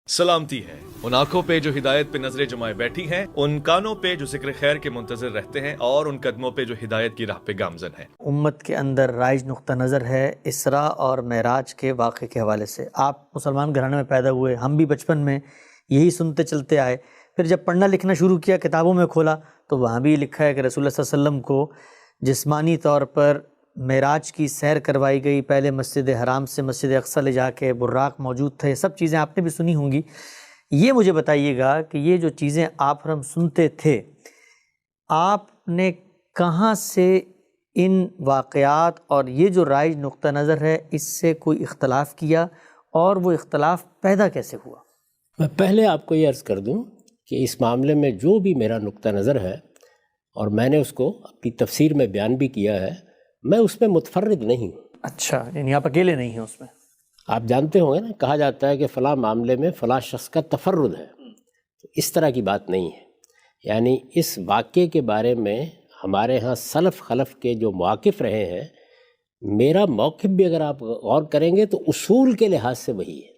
سلامتی ہے ان آنکھوں پہ جو ہدایت پہ نظریں جمائے بیٹھی ہیں، ان کانوں پہ جو ذکر خیر کے منتظر رہتے ہیں، اور ان قدموں پہ جو ہدایت کی راہ پہ گامزن ہیں۔ امت کے اندر رائج نقطہ نظر ہے اسراء اور معراج کے واقعے کے حوالے سے۔ آپ مسلمان گھرانے میں پیدا ہوئے، ہم بھی بچپن میں یہی سنتے چلتے آئے، پھر جب پڑھنا لکھنا شروع کیا، کتابوں میں کھولا تو وہاں بھی لکھا ہے کہ رسول اللہ صلی اللہ علیہ وسلم کو جسمانی طور پر معراج کی سیر کروائی گئی، پہلے مسجد حرام سے مسجد اقصی لے جا کے، براق موجود تھے، یہ سب چیزیں آپ نے بھی سنی ہوں گی۔ یہ مجھے بتائیے گا کہ یہ جو چیزیں آپ ہم سنتے تھے، آپ نے کہاں سے ان واقعات اور یہ جو رائج نقطہ نظر ہے اس سے کوئی اختلاف کیا، اور وہ اختلاف پیدا کیسے ہوا؟ میں پہلے آپ کو یہ عرض کر دوں کہ اس معاملے میں جو بھی میرا نقطہ نظر ہے، اور میں نے اس کو اپنی تفسیر میں بیان بھی کیا ہے، میں اس میں متفرد نہیں ہوں۔ اچھا، یعنی آپ اکیلے نہیں ہیں اس میں؟ آپ جانتے ہوں گے نا، کہا جاتا ہے کہ فلاں معاملے میں فلاں شخص کا تفرد ہے، تو اس طرح کی بات نہیں ہے۔ یعنی اس واقعے کے بارے میں ہمارے ہاں سلف خلف کے جو مواقف رہے ہیں، میرا موقف بھی اگر آپ غور کریں گے تو اصول کے لحاظ سے وہی ہے۔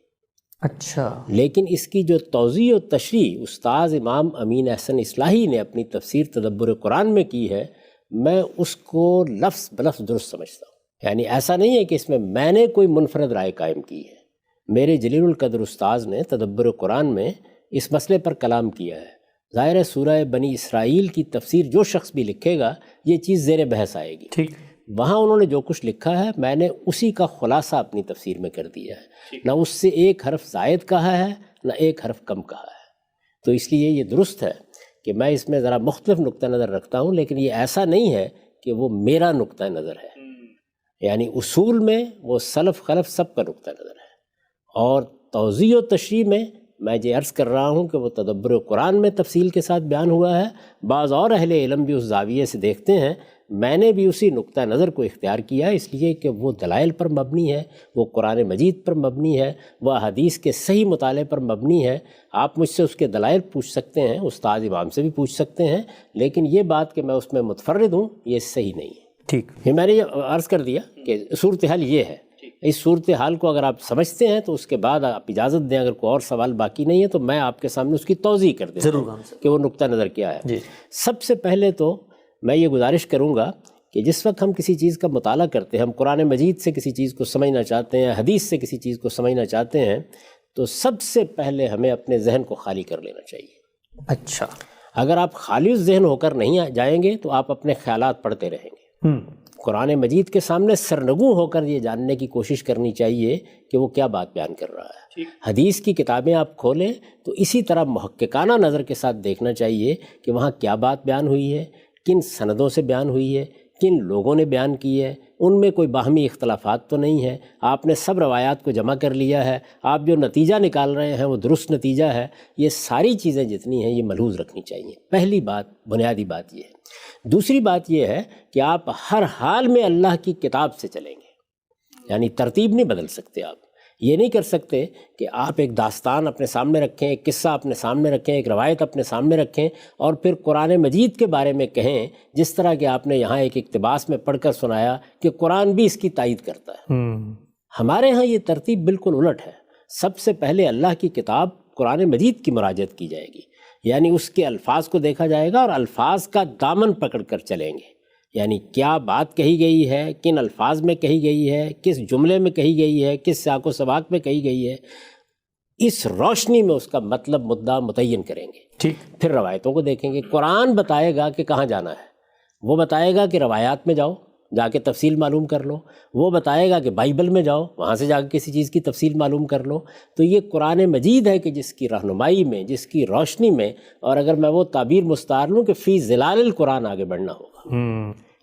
اچھا، لیکن اس کی جو توضیح و تشریح استاذ امام امین احسن اصلاحی نے اپنی تفسیر تدبر قرآن میں کی ہے، میں اس کو لفظ بلفظ درست سمجھتا ہوں۔ یعنی ایسا نہیں ہے کہ اس میں نے کوئی منفرد رائے قائم کی ہے۔ میرے جلیل القدر استاذ نے تدبر قرآن میں اس مسئلے پر کلام کیا ہے۔ ظاہر ہے سورہ بنی اسرائیل کی تفسیر جو شخص بھی لکھے گا یہ چیز زیر بحث آئے گی۔ ٹھیک، وہاں انہوں نے جو کچھ لکھا ہے میں نے اسی کا خلاصہ اپنی تفسیر میں کر دیا ہے، نہ اس سے ایک حرف زائد کہا ہے نہ ایک حرف کم کہا ہے۔ تو اس لیے یہ درست ہے کہ میں اس میں ذرا مختلف نقطہ نظر رکھتا ہوں، لیکن یہ ایسا نہیں ہے کہ وہ میرا نقطہ نظر ہے۔ یعنی اصول میں وہ سلف خلف سب کا نقطہ نظر ہے، اور توضیح و تشریح میں یہ عرض کر رہا ہوں کہ وہ تدبر قرآن میں تفصیل کے ساتھ بیان ہوا ہے۔ بعض اور اہل علم بھی اس زاویے سے دیکھتے ہیں، میں نے بھی اسی نقطہ نظر کو اختیار کیا، اس لیے کہ وہ دلائل پر مبنی ہے، وہ قرآن مجید پر مبنی ہے، وہ حدیث کے صحیح مطالعے پر مبنی ہے۔ آپ مجھ سے اس کے دلائل پوچھ سکتے ہیں، استاد امام سے بھی پوچھ سکتے ہیں، لیکن یہ بات کہ میں اس میں متفرد ہوں یہ صحیح نہیں ہے۔ ٹھیک، یہ میں نے یہ عرض کر دیا کہ صورتحال یہ ہے۔ اس صورتحال کو اگر آپ سمجھتے ہیں تو اس کے بعد آپ اجازت دیں، اگر کوئی اور سوال باقی نہیں ہے تو میں آپ کے سامنے اس کی توضیح کر دیتا ہوں کہ وہ نقطہ نظر کیا ہے۔ سب سے پہلے تو میں یہ گزارش کروں گا کہ جس وقت ہم کسی چیز کا مطالعہ کرتے ہیں، ہم قرآن مجید سے کسی چیز کو سمجھنا چاہتے ہیں، حدیث سے کسی چیز کو سمجھنا چاہتے ہیں، تو سب سے پہلے ہمیں اپنے ذہن کو خالی کر لینا چاہیے۔ اچھا، اگر آپ خالی ذہن ہو کر نہیں جائیں گے تو آپ اپنے خیالات پڑھتے رہیں گے۔ قرآن مجید کے سامنے سرنگوں ہو کر یہ جاننے کی کوشش کرنی چاہیے کہ وہ کیا بات بیان کر رہا ہے۔ حدیث کی کتابیں آپ کھولیں تو اسی طرح محققانہ نظر کے ساتھ دیکھنا چاہیے کہ وہاں کیا بات بیان ہوئی ہے، کن سندوں سے بیان ہوئی ہے، کن لوگوں نے بیان کی ہے، ان میں کوئی باہمی اختلافات تو نہیں ہے، آپ نے سب روایات کو جمع کر لیا ہے، آپ جو نتیجہ نکال رہے ہیں وہ درست نتیجہ ہے۔ یہ ساری چیزیں جتنی ہیں یہ ملحوظ رکھنی چاہیے۔ پہلی بات، بنیادی بات یہ ہے۔ دوسری بات یہ ہے کہ آپ ہر حال میں اللہ کی کتاب سے چلیں گے، یعنی ترتیب نہیں بدل سکتے۔ آپ یہ نہیں کر سکتے کہ آپ ایک داستان اپنے سامنے رکھیں، ایک قصہ اپنے سامنے رکھیں، ایک روایت اپنے سامنے رکھیں اور پھر قرآن مجید کے بارے میں کہیں جس طرح کہ آپ نے یہاں ایک اقتباس میں پڑھ کر سنایا کہ قرآن بھی اس کی تائید کرتا ہے۔ ہمارے ہاں یہ ترتیب بالکل الٹ ہے۔ سب سے پہلے اللہ کی کتاب قرآن مجید کی مراجعت کی جائے گی، یعنی اس کے الفاظ کو دیکھا جائے گا اور الفاظ کا دامن پکڑ کر چلیں گے، یعنی کیا بات کہی گئی ہے، کن الفاظ میں کہی گئی ہے، کس جملے میں کہی گئی ہے، کس سیاق و سباق میں کہی گئی ہے، اس روشنی میں اس کا مطلب مدعا متعین کریں گے۔ ٹھیک، پھر روایتوں کو دیکھیں گے۔ قرآن بتائے گا کہ کہاں جانا ہے، وہ بتائے گا کہ روایات میں جاؤ، جا کے تفصیل معلوم کر لو، وہ بتائے گا کہ بائبل میں جاؤ، وہاں سے جا کے کسی چیز کی تفصیل معلوم کر لو۔ تو یہ قرآن مجید ہے کہ جس کی رہنمائی میں، جس کی روشنی میں، اور اگر میں وہ تعبیر مستعار لوں کہ فی ظلال القرآن آگے بڑھنا ہوگا،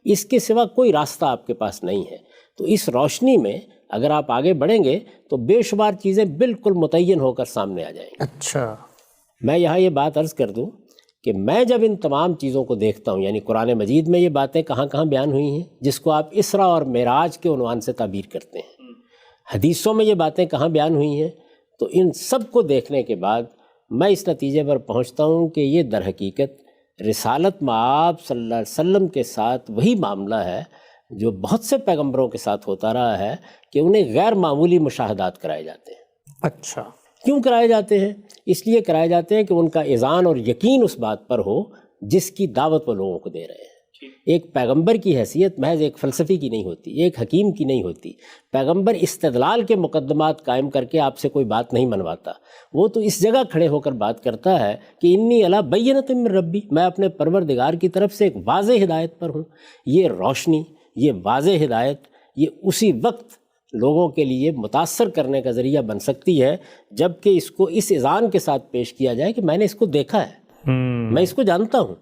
اس کے سوا کوئی راستہ آپ کے پاس نہیں ہے۔ تو اس روشنی میں اگر آپ آگے بڑھیں گے تو بے شمار چیزیں بالکل متعین ہو کر سامنے آ جائیں گی۔ اچھا، میں یہاں یہ بات عرض کر دوں کہ میں جب ان تمام چیزوں کو دیکھتا ہوں، یعنی قرآن مجید میں یہ باتیں کہاں کہاں بیان ہوئی ہیں جس کو آپ اسراء اور معراج کے عنوان سے تعبیر کرتے ہیں، حدیثوں میں یہ باتیں کہاں بیان ہوئی ہیں، تو ان سب کو دیکھنے کے بعد میں اس نتیجے پر پہنچتا ہوں کہ یہ در حقیقت رسالت مآب صلی اللہ علیہ وسلم کے ساتھ وہی معاملہ ہے جو بہت سے پیغمبروں کے ساتھ ہوتا رہا ہے کہ انہیں غیر معمولی مشاہدات کرائے جاتے ہیں۔ اچھا، کیوں کرائے جاتے ہیں؟ اس لیے کرائے جاتے ہیں کہ ان کا اذعان اور یقین اس بات پر ہو جس کی دعوت وہ لوگوں کو دے رہے ہیں۔ ایک پیغمبر کی حیثیت محض ایک فلسفی کی نہیں ہوتی، ایک حکیم کی نہیں ہوتی۔ پیغمبر استدلال کے مقدمات قائم کر کے آپ سے کوئی بات نہیں منواتا، وہ تو اس جگہ کھڑے ہو کر بات کرتا ہے کہ انی علی بینۃ من ربی، میں اپنے پروردگار کی طرف سے ایک واضح ہدایت پر ہوں۔ یہ روشنی، یہ واضح ہدایت، یہ اسی وقت لوگوں کے لیے متاثر کرنے کا ذریعہ بن سکتی ہے جب کہ اس کو اس اذعان کے ساتھ پیش کیا جائے کہ میں نے اس کو دیکھا ہے، میں اس کو جانتا ہوں،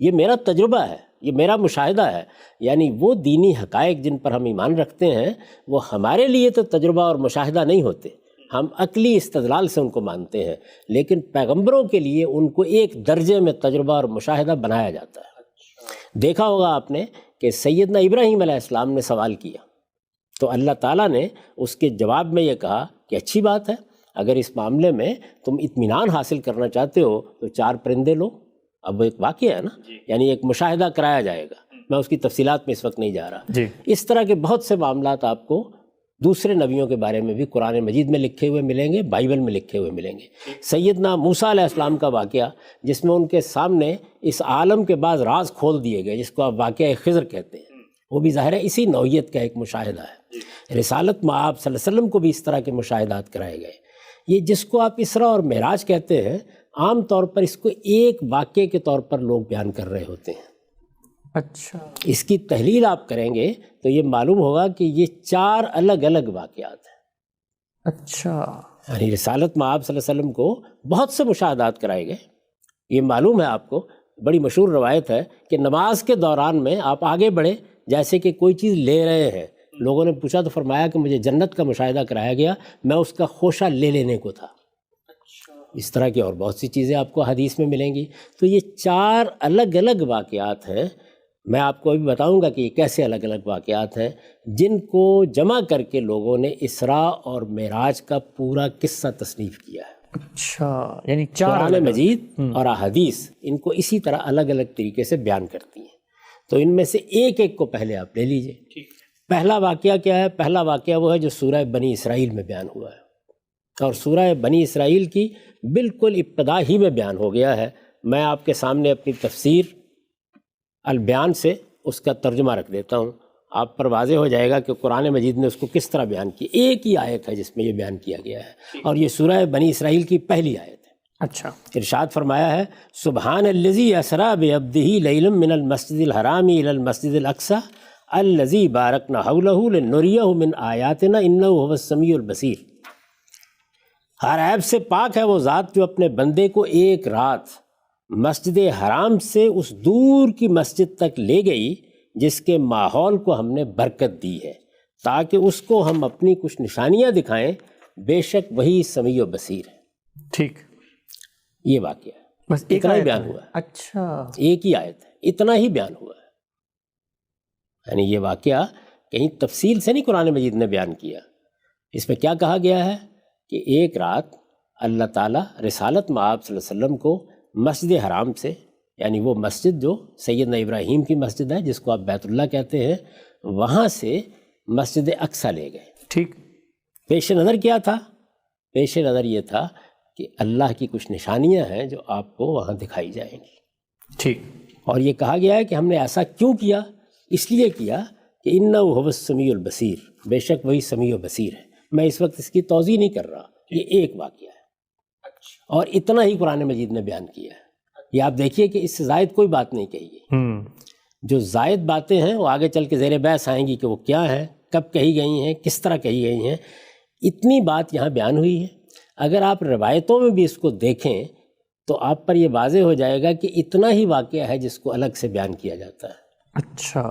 یہ میرا تجربہ ہے، یہ میرا مشاہدہ ہے۔ یعنی وہ دینی حقائق جن پر ہم ایمان رکھتے ہیں وہ ہمارے لیے تو تجربہ اور مشاہدہ نہیں ہوتے، ہم عقلی استدلال سے ان کو مانتے ہیں، لیکن پیغمبروں کے لیے ان کو ایک درجے میں تجربہ اور مشاہدہ بنایا جاتا ہے۔ دیکھا ہوگا آپ نے کہ سیدنا ابراہیم علیہ السلام نے سوال کیا تو اللہ تعالیٰ نے اس کے جواب میں یہ کہا کہ اچھی بات ہے، اگر اس معاملے میں تم اطمینان حاصل کرنا چاہتے ہو تو 4 پرندے لو۔ اب وہ ایک واقعہ ہے نا، یعنی ایک مشاہدہ کرایا جائے گا، میں اس کی تفصیلات میں اس وقت نہیں جا رہا۔ اس طرح کے بہت سے معاملات آپ کو دوسرے نبیوں کے بارے میں بھی قرآن مجید میں لکھے ہوئے ملیں گے، بائبل میں لکھے ہوئے ملیں گے۔ سیدنا موسیٰ علیہ السلام کا واقعہ جس میں ان کے سامنے اس عالم کے بعض راز کھول دیے گئے، جس کو آپ واقعہ خضر کہتے ہیں، وہ بھی ظاہر ہے اسی نوعیت کا ایک مشاہدہ ہے۔ رسالت میں آپ صلی اللہ علیہ وسلم کو بھی اس طرح کے مشاہدات کرائے گئے۔ یہ جس کو آپ اسراء اور معراج کہتے ہیں، عام طور پر اس کو ایک واقعے کے طور پر لوگ بیان کر رہے ہوتے ہیں۔ اچھا، اس کی تحلیل آپ کریں گے تو یہ معلوم ہوگا کہ یہ 4 الگ الگ واقعات ہیں۔ اچھا، یعنی رسالت میں آپ صلی اللہ علیہ وسلم کو بہت سے مشاہدات کرائے گئے۔ یہ معلوم ہے آپ کو، بڑی مشہور روایت ہے کہ نماز کے دوران میں آپ آگے بڑھے جیسے کہ کوئی چیز لے رہے ہیں، لوگوں نے پوچھا تو فرمایا کہ مجھے جنت کا مشاہدہ کرایا گیا، میں اس کا خوشہ لے لینے کو تھا۔ اس طرح کی اور بہت سی چیزیں آپ کو حدیث میں ملیں گی۔ تو یہ 4 الگ الگ واقعات ہیں۔ میں آپ کو ابھی بتاؤں گا کہ یہ کیسے الگ الگ واقعات ہیں جن کو جمع کر کے لوگوں نے اسراء اور معراج کا پورا قصہ تصنیف کیا ہے۔ اچھا، یعنی 4 قرآن مجید اور احادیث ان کو اسی طرح الگ الگ طریقے سے بیان کرتی ہیں۔ تو ان میں سے ایک ایک کو پہلے آپ لے لیجئے۔ پہلا واقعہ کیا ہے؟ پہلا واقعہ وہ ہے جو سورہ بنی اسرائیل میں بیان ہوا ہے، اور سورہ بنی اسرائیل کی بالکل ابتدا ہی میں بیان ہو گیا ہے۔ میں آپ کے سامنے اپنی تفسیر البیان سے اس کا ترجمہ رکھ دیتا ہوں، آپ پر واضح ہو جائے گا کہ قرآن مجید نے اس کو کس طرح بیان کیا۔ ایک ہی آیت ہے جس میں یہ بیان کیا گیا ہے، اور یہ سورہ بنی اسرائیل کی پہلی آیت ہے۔ اچھا، ارشاد فرمایا ہے، سبحان الذی اسریٰ بعبدہ لیلا من المسجد الحرام الی المسجد الاقصی الذی بارکنا حولہ لنریہ من آیاتنا انہ هو السمیع البصیر۔ ہر عیب سے پاک ہے وہ ذات جو اپنے بندے کو ایک رات مسجد حرام سے اس دور کی مسجد تک لے گئی جس کے ماحول کو ہم نے برکت دی ہے تاکہ اس کو ہم اپنی کچھ نشانیاں دکھائیں، بے شک وہی سمیع و بصیر ہے۔ ٹھیک، یہ واقعہ ہے، بس ایک اتنا ہی آیت بیان ہے۔ ہوا ہے، اچھا، ایک ہی آیت ہے، اتنا ہی بیان ہوا ہے۔ یعنی یہ واقعہ کہیں تفصیل سے نہیں قرآن مجید نے بیان کیا۔ اس میں کیا کہا گیا ہے کہ ایک رات اللہ تعالیٰ رسالت مآب صلی اللہ علیہ وسلم کو مسجد حرام سے، یعنی وہ مسجد جو سیدنا ابراہیم کی مسجد ہے جس کو آپ بیت اللہ کہتے ہیں، وہاں سے مسجد اقصیٰ لے گئے۔ ٹھیک، پیش نظر کیا تھا؟ پیش نظر یہ تھا کہ اللہ کی کچھ نشانیاں ہیں جو آپ کو وہاں دکھائی جائیں گی۔ ٹھیک، اور یہ کہا گیا ہے کہ ہم نے ایسا کیوں کیا؟ اس لیے کیا کہ انہ هو السمیع البصیر، بے شک وہی سمیع و بصیر ہے۔ میں اس وقت اس کی توضیح نہیں کر رہا، یہ ایک واقعہ ہے اور اتنا ہی قرآن مجید نے بیان کیا ہے۔ یہ آپ دیکھیے کہ اس سے زائد کوئی بات نہیں کہی گئی۔ جو زائد باتیں ہیں وہ آگے چل کے زیر بحث آئیں گی کہ وہ کیا ہیں، کب کہی گئی ہیں، کس طرح کہی گئی ہیں۔ اتنی بات یہاں بیان ہوئی ہے۔ اگر آپ روایتوں میں بھی اس کو دیکھیں تو آپ پر یہ واضح ہو جائے گا کہ اتنا ہی واقعہ ہے جس کو الگ سے بیان کیا جاتا ہے۔ اچھا،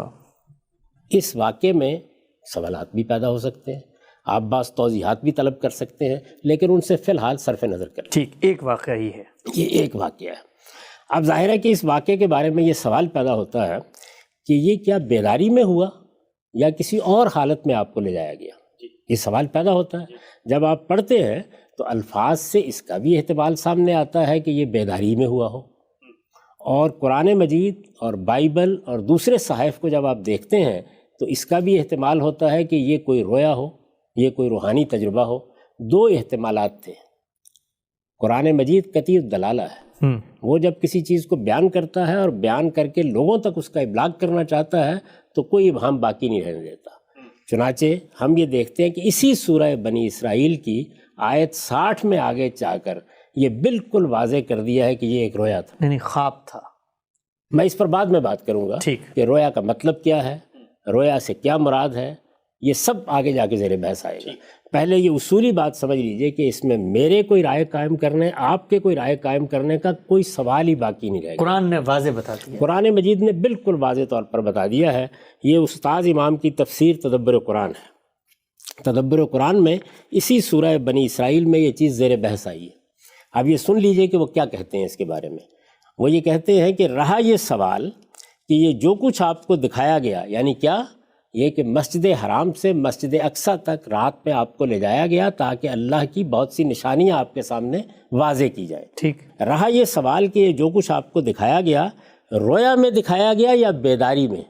اس واقعے میں سوالات بھی پیدا ہو سکتے ہیں، آپ بعض توضیحات بھی طلب کر سکتے ہیں، لیکن ان سے فی الحال صرف نظر کریں۔ ٹھیک، ایک واقعہ ہی ہے۔ یہ ایک واقعہ ہے۔ اب ظاہر ہے کہ اس واقعے کے بارے میں یہ سوال پیدا ہوتا ہے کہ یہ کیا بیداری میں ہوا یا کسی اور حالت میں آپ کو لے جایا گیا؟ یہ سوال پیدا ہوتا ہے۔ جب آپ پڑھتے ہیں تو الفاظ سے اس کا بھی احتمال سامنے آتا ہے کہ یہ بیداری میں ہوا ہو، اور قرآن مجید اور بائبل اور دوسرے صحائف کو جب آپ دیکھتے ہیں تو اس کا بھی احتمال ہوتا ہے کہ یہ کوئی رویا ہو، یہ کوئی روحانی تجربہ ہو۔ 2 احتمالات تھے۔ قرآن مجید کثیر دلالہ ہے، وہ جب کسی چیز کو بیان کرتا ہے اور بیان کر کے لوگوں تک اس کا ابلاغ کرنا چاہتا ہے تو کوئی ابہام باقی نہیں رہنے دیتا۔ چنانچہ ہم یہ دیکھتے ہیں کہ اسی سورہ بنی اسرائیل کی آیت 60 میں آگے جا کر یہ بالکل واضح کر دیا ہے کہ یہ ایک رویا تھا، یعنی خواب تھا۔ میں اس پر بعد میں بات کروں گا کہ رویا کا مطلب کیا ہے، رویا سے کیا مراد ہے، یہ سب آگے جا کے زیر بحث آئے گا۔ پہلے یہ اصولی بات سمجھ لیجئے کہ اس میں میرے کوئی رائے قائم کرنے، آپ کے کوئی رائے قائم کرنے کا کوئی سوال ہی باقی نہیں رہے گا۔ قرآن نے واضح بتا دیا، قرآن مجید نے بالکل واضح طور پر بتا دیا ہے۔ یہ استاذ امام کی تفسیر تدبر قرآن ہے۔ تدبر قرآن میں اسی سورہ بنی اسرائیل میں یہ چیز زیر بحث آئی ہے۔ اب یہ سن لیجئے کہ وہ کیا کہتے ہیں اس کے بارے میں۔ وہ یہ کہتے ہیں کہ رہا یہ سوال کہ یہ جو کچھ آپ کو دکھایا گیا، یعنی کیا، یہ کہ مسجد حرام سے مسجد اقصیٰ تک رات میں آپ کو لے جایا گیا تاکہ اللہ کی بہت سی نشانیاں آپ کے سامنے واضح کی جائیں۔ ٹھیک، رہا یہ سوال کہ یہ جو کچھ آپ کو دکھایا گیا رویا میں دکھایا گیا یا بیداری میں،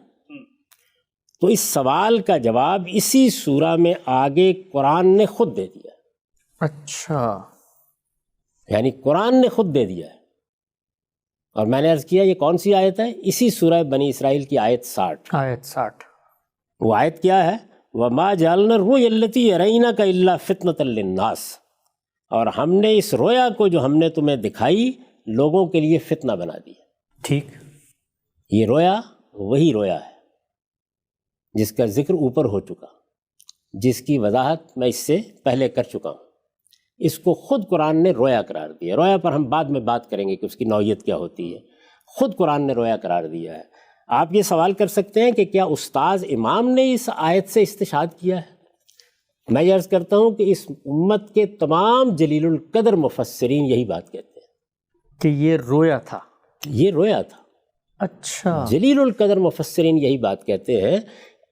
تو اس سوال کا جواب اسی سورہ میں آگے قرآن نے خود دے دیا۔ اچھا، یعنی قرآن نے خود دے دیا ہے۔ اور میں نے عرض کیا یہ کون سی آیت ہے؟ اسی سورہ بنی اسرائیل کی آیت 60۔ آیت 60، وہ آیت کیا ہے؟ وَمَا جَعَلْنَا الرُّؤْيَا الَّتِي أَرَيْنَاكَ إِلَّا فِتْنَةً لِلنَّاسِ، اور ہم نے اس رویا کو جو ہم نے تمہیں دکھائی لوگوں کے لیے فتنہ بنا دی۔ ٹھیک، یہ رویا وہی رویا ہے جس کا ذکر اوپر ہو چکا، جس کی وضاحت میں اس سے پہلے کر چکا ہوں۔ اس کو خود قرآن نے رویا قرار دیا۔ رویا پر ہم بعد میں بات کریں گے کہ اس کی نوعیت کیا ہوتی ہے۔ خود قرآن نے رویا قرار دیا ہے۔ آپ یہ سوال کر سکتے ہیں کہ کیا استاذ امام نے اس آیت سے استشہاد کیا ہے؟ میں یہ عرض کرتا ہوں کہ اس امت کے تمام جلیل القدر مفسرین یہی بات کہتے ہیں کہ یہ رویا تھا، یہ رویا تھا۔ اچھا، جلیل القدر مفسرین یہی بات کہتے ہیں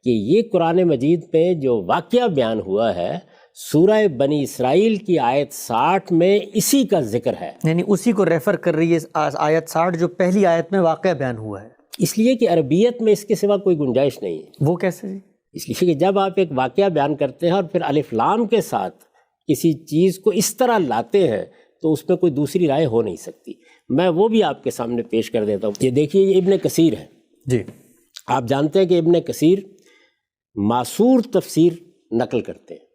کہ یہ قرآن مجید پہ جو واقعہ بیان ہوا ہے سورہ بنی اسرائیل کی آیت 60 میں اسی کا ذکر ہے۔ یعنی اسی کو ریفر کر رہی ہے آیت 60 جو پہلی آیت میں واقعہ بیان ہوا ہے۔ اس لیے کہ عربیت میں اس کے سوا کوئی گنجائش نہیں ہے۔ وہ کیسے جی؟ اس لیے کہ جب آپ ایک واقعہ بیان کرتے ہیں اور پھر الف لام کے ساتھ کسی چیز کو اس طرح لاتے ہیں تو اس میں کوئی دوسری رائے ہو نہیں سکتی۔ میں وہ بھی آپ کے سامنے پیش کر دیتا ہوں۔ یہ دیکھیے، یہ ابن کثیر ہے جی، آپ جانتے ہیں کہ ابن کثیر معصور تفسیر نقل کرتے ہیں،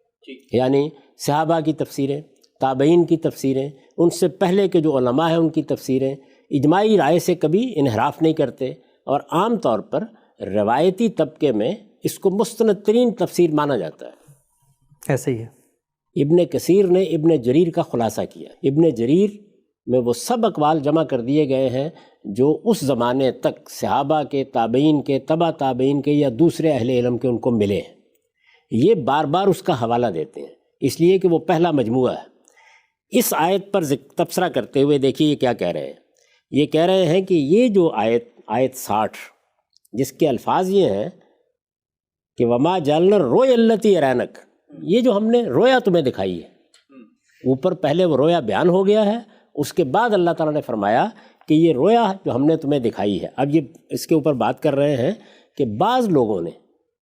یعنی صحابہ کی تفسیریں، تابعین کی تفسیریں، ان سے پہلے کے جو علماء ہیں ان کی تفسیریں اجماعی رائے سے کبھی انحراف نہیں کرتے، اور عام طور پر روایتی طبقے میں اس کو مستند ترین تفسیر مانا جاتا ہے۔ ایسے ہی ہے۔ ابن کثیر نے ابن جریر کا خلاصہ کیا۔ ابن جریر میں وہ سب اقوال جمع کر دیے گئے ہیں جو اس زمانے تک صحابہ کے، تابعین کے، تبع تابعین کے یا دوسرے اہل علم کے ان کو ملے ہیں۔ یہ بار بار اس کا حوالہ دیتے ہیں، اس لیے کہ وہ پہلا مجموعہ ہے۔ اس آیت پر تبصرہ کرتے ہوئے دیکھیے یہ کیا کہہ رہے ہیں۔ یہ کہہ رہے ہیں کہ یہ جو آیت 60 جس کے الفاظ یہ ہیں کہ وما جعلنا الرؤیا التی ارینک، یہ جو ہم نے رویا تمہیں دکھائی ہے، اوپر پہلے وہ رویا بیان ہو گیا ہے، اس کے بعد اللہ تعالیٰ نے فرمایا کہ یہ رویا جو ہم نے تمہیں دکھائی ہے۔ اب یہ اس کے اوپر بات کر رہے ہیں کہ بعض لوگوں نے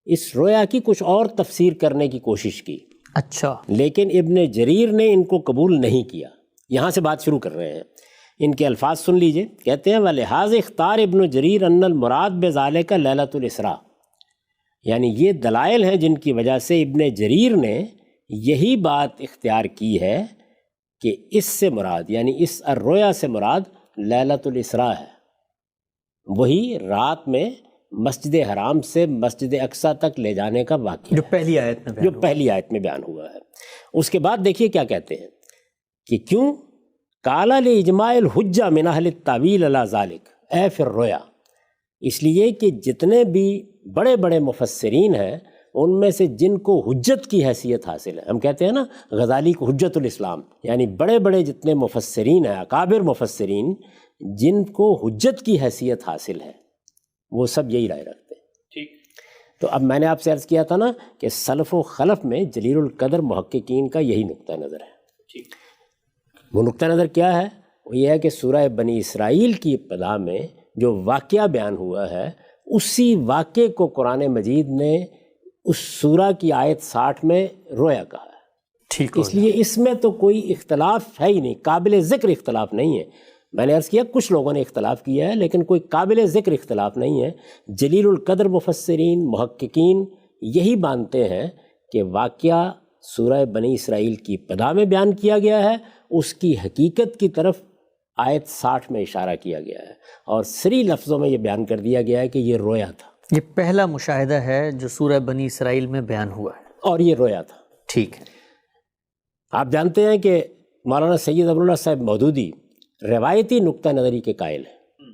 اس رویا کی کچھ اور تفسیر کرنے کی کوشش کی، اچھا، لیکن ابن جریر نے ان کو قبول نہیں کیا۔ یہاں سے بات شروع کر رہے ہیں، ان کے الفاظ سن لیجئے۔ کہتے ہیں وَلِحَاظِ اختار ابن جریر ان المراد بذالک لیلۃ الاسراء، یعنی یہ دلائل ہیں جن کی وجہ سے ابن جریر نے یہی بات اختیار کی ہے کہ اس سے مراد، یعنی اس الرؤیا سے مراد لیلۃ الاسراء ہے، وہی رات میں مسجد حرام سے مسجد اقصیٰ تک لے جانے کا واقعہ جو پہلی آیت میں بیان جو پہلی آیت میں بیان ہوا ہے۔ اس کے بعد دیکھیے کیا کہتے ہیں کہ کیوں قال لاجماع الحجہ من اہل التاویل علی ذالک اے فی الرؤیا، اس لیے کہ جتنے بھی بڑے بڑے مفسرین ہیں ان میں سے جن کو حجت کی حیثیت حاصل ہے، ہم کہتے ہیں نا غزالی کو حجت الاسلام، یعنی بڑے بڑے جتنے مفسرین ہیں، اکابر مفسرین جن کو حجت کی حیثیت حاصل ہے، وہ سب یہی رائے رکھتے ہیں۔ ٹھیک، تو اب میں نے آپ سے عرض کیا تھا نا کہ سلف و خلف میں جلیل القدر محققین کا یہی نقطہ نظر ہے۔ ٹھیک، وہ نقطہ نظر کیا ہے؟ وہ یہ ہے کہ سورہ بنی اسرائیل کی ابتدا میں جو واقعہ بیان ہوا ہے اسی واقعے کو قرآن مجید نے اس سورہ کی آیت 60 میں رویا کہا ہے۔ ٹھیک، اس لیے اس میں تو کوئی اختلاف ہے ہی نہیں، قابل ذکر اختلاف نہیں ہے۔ میں نے عرض کیا کچھ لوگوں نے اختلاف کیا ہے، لیکن کوئی قابل ذکر اختلاف نہیں ہے۔ جلیل القدر مفسرین محققین یہی مانتے ہیں کہ واقعہ سورہ بنی اسرائیل کی ابتدا میں بیان کیا گیا ہے، اس کی حقیقت کی طرف آیت 60 میں اشارہ کیا گیا ہے، اور صریح لفظوں میں یہ بیان کر دیا گیا ہے کہ یہ رویا تھا۔ یہ پہلا مشاہدہ ہے جو سورہ بنی اسرائیل میں بیان ہوا ہے، اور یہ رویا تھا۔ ٹھیک ہے۔ آپ جانتے ہیں کہ مولانا سید ابواللہ صاحب مودودی روایتی نقطہ نظری کے قائل ہیں۔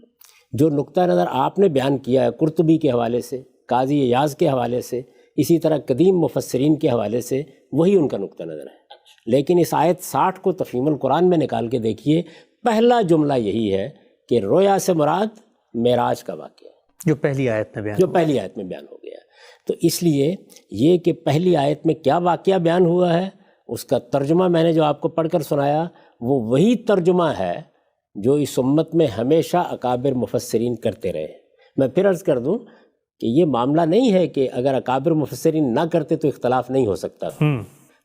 جو نقطہ نظر آپ نے بیان کیا ہے قرطبی کے حوالے سے، قاضی ایاز کے حوالے سے، اسی طرح قدیم مفسرین کے حوالے سے، وہی ان کا نقطہ نظر ہے۔ لیکن اس آیت 60 کو تفہیم القرآن میں نکال کے دیکھیے، پہلا جملہ یہی ہے کہ رویا سے مراد معراج کا واقعہ، جو پہلی آیت میں بیان جو پہلی آیت میں بیان ہو گیا۔ تو اس لیے یہ کہ پہلی آیت میں کیا واقعہ بیان ہوا ہے، اس کا ترجمہ میں نے جو آپ کو پڑھ کر سنایا، وہ وہی ترجمہ ہے جو اس امت میں ہمیشہ اکابر مفسرین کرتے رہے۔ میں پھر عرض کر دوں کہ یہ معاملہ نہیں ہے کہ اگر اکابر مفسرین نہ کرتے تو اختلاف نہیں ہو سکتا،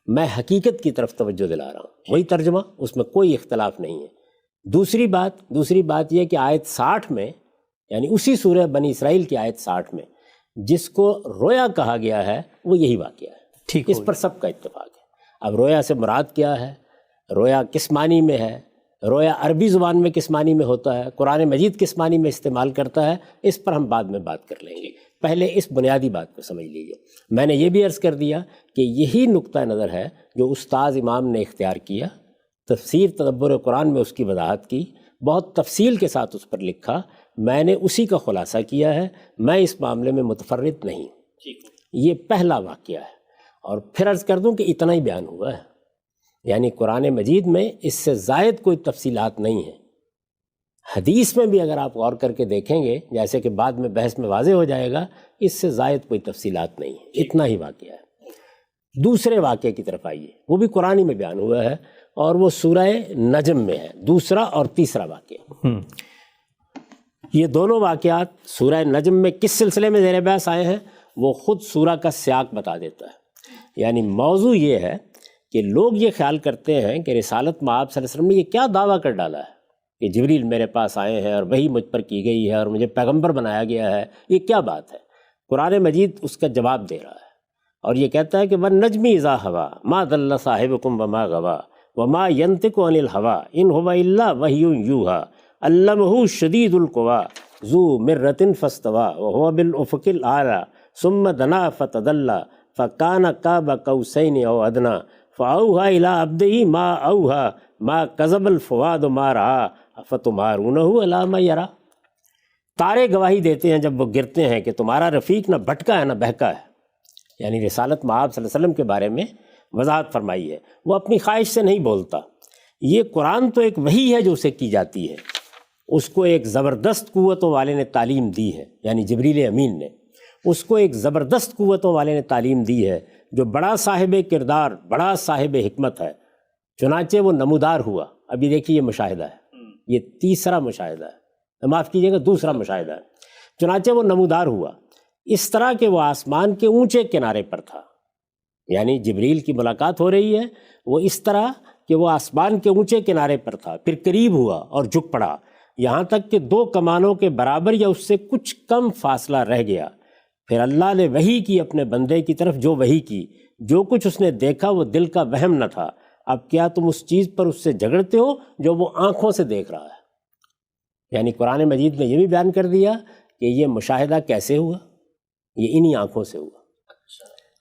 میں حقیقت کی طرف توجہ دلا رہا ہوں، وہی ترجمہ، اس میں کوئی اختلاف نہیں ہے۔ دوسری بات یہ کہ آیت 60 میں، یعنی اسی سورہ بنی اسرائیل کی آیت 60 میں جس کو رویا کہا گیا ہے، وہ یہی واقعہ ہے۔ ٹھیک، اس پر سب کا اتفاق ہے۔ اب رویا سے مراد کیا ہے، رویا کس معنی میں ہے، رویا عربی زبان میں کس معنی میں ہوتا ہے، قرآن مجید کس معنی میں استعمال کرتا ہے، اس پر ہم بعد میں بات کر لیں گے۔ پہلے اس بنیادی بات کو سمجھ لیجیے۔ میں نے یہ بھی عرض کر دیا کہ یہی نقطہ نظر ہے جو استاذ امام نے اختیار کیا، تفسیر تدبر قرآن میں اس کی وضاحت کی، بہت تفصیل کے ساتھ اس پر لکھا، میں نے اسی کا خلاصہ کیا ہے۔ میں اس معاملے میں متفرد نہیں، یہ پہلا واقعہ ہے۔ اور پھر عرض کر دوں کہ اتنا ہی بیان ہوا ہے، یعنی قرآن مجید میں اس سے زائد کوئی تفصیلات نہیں ہیں۔ حدیث میں بھی اگر آپ غور کر کے دیکھیں گے، جیسے کہ بعد میں بحث میں واضح ہو جائے گا، اس سے زائد کوئی تفصیلات نہیں ہیں، اتنا ہی واقعہ ہے۔ دوسرے واقعے کی طرف آئیے، وہ بھی قرآن میں بیان ہوا ہے، اور وہ سورہ نجم میں ہے، دوسرا اور تیسرا واقعہ۔ یہ دونوں واقعات سورہ نجم میں کس سلسلے میں زیر بحث آئے ہیں، وہ خود سورہ کا سیاق بتا دیتا ہے۔ یعنی موضوع یہ ہے کہ لوگ یہ خیال کرتے ہیں کہ رسالت مآب صلی اللہ علیہ وسلم نے یہ کیا دعویٰ کر ڈالا ہے کہ جبریل میرے پاس آئے ہیں اور وحی مجھ پر کی گئی ہے اور مجھے پیغمبر بنایا گیا ہے، یہ کیا بات ہے؟ قرآن مجید اس کا جواب دے رہا ہے، اور یہ کہتا ہے کہ وَالنَّجْمِ إِذَا هَوَىٰ مَا ضَلَّ صَاحِبُكُمْ وَمَا غَوَىٰ وَمَا يَنطِقُ عَنِ الْهَوَىٰ إِنْ هُوَ إِلَّا وَحْيٌ يُوحَىٰ عَلَّمَهُ شَدِيدُ الْقُوَىٰ ذُو مِرَّةٍ فَاسْتَوَىٰ وَهُوَ بِالْأُفُقِ الْأَعْلَىٰ ثُمَّ دَنَا فَتَدَلَّىٰ فَكَانَ قَابَ قَوْسَيْنِ أَوْ أَدْنَىٰ فَأَوْحَىٰ إِلَىٰ عَبْدِهِ مَا أَوْحَىٰ مَا كَذَبَ الْفُؤَادُ مَا رَأَىٰ أَفَتُمَارُونَهُ عَلَىٰ مَا يَرَىٰ۔ تارے گواہی دیتے ہیں جب وہ گرتے ہیں کہ تمہارا رفیق نہ بھٹکا ہے نہ بہکا ہے، یعنی رسالت مآب صلی اللہ علیہ وسلم کے بارے میں وضاحت فرمائی ہے۔ وہ اپنی خواہش سے نہیں بولتا، یہ قرآن تو ایک وحی ہے جو اسے کی جاتی ہے، اس کو ایک زبردست قوتوں والے نے تعلیم دی ہے، یعنی جبریل امین نے اس کو ایک زبردست قوتوں والے نے تعلیم دی ہے، جو بڑا صاحب کردار، بڑا صاحب حکمت ہے، چنانچہ وہ نمودار ہوا۔ اب یہ دیکھیے، یہ مشاہدہ ہے، یہ تیسرا مشاہدہ ہے، معاف کیجیے گا دوسرا مشاہدہ ہے۔ چنانچہ وہ نمودار ہوا اس طرح کہ وہ آسمان کے اونچے کنارے پر تھا، یعنی جبریل کی ملاقات ہو رہی ہے، وہ اس طرح کہ وہ آسمان کے اونچے کنارے پر تھا، پھر قریب ہوا اور جھک پڑا، یہاں تک کہ 2 کمانوں کے برابر یا اس سے کچھ کم فاصلہ رہ گیا۔ پھر اللہ نے وحی کی اپنے بندے کی طرف، جو وحی کی، جو کچھ اس نے دیکھا وہ دل کا وہم نہ تھا۔ اب کیا تم اس چیز پر اس سے جھگڑتے ہو جو وہ آنکھوں سے دیکھ رہا ہے؟ یعنی قرآن مجید نے یہ بھی بیان کر دیا کہ یہ مشاہدہ کیسے ہوا، یہ انہی آنکھوں سے ہوا۔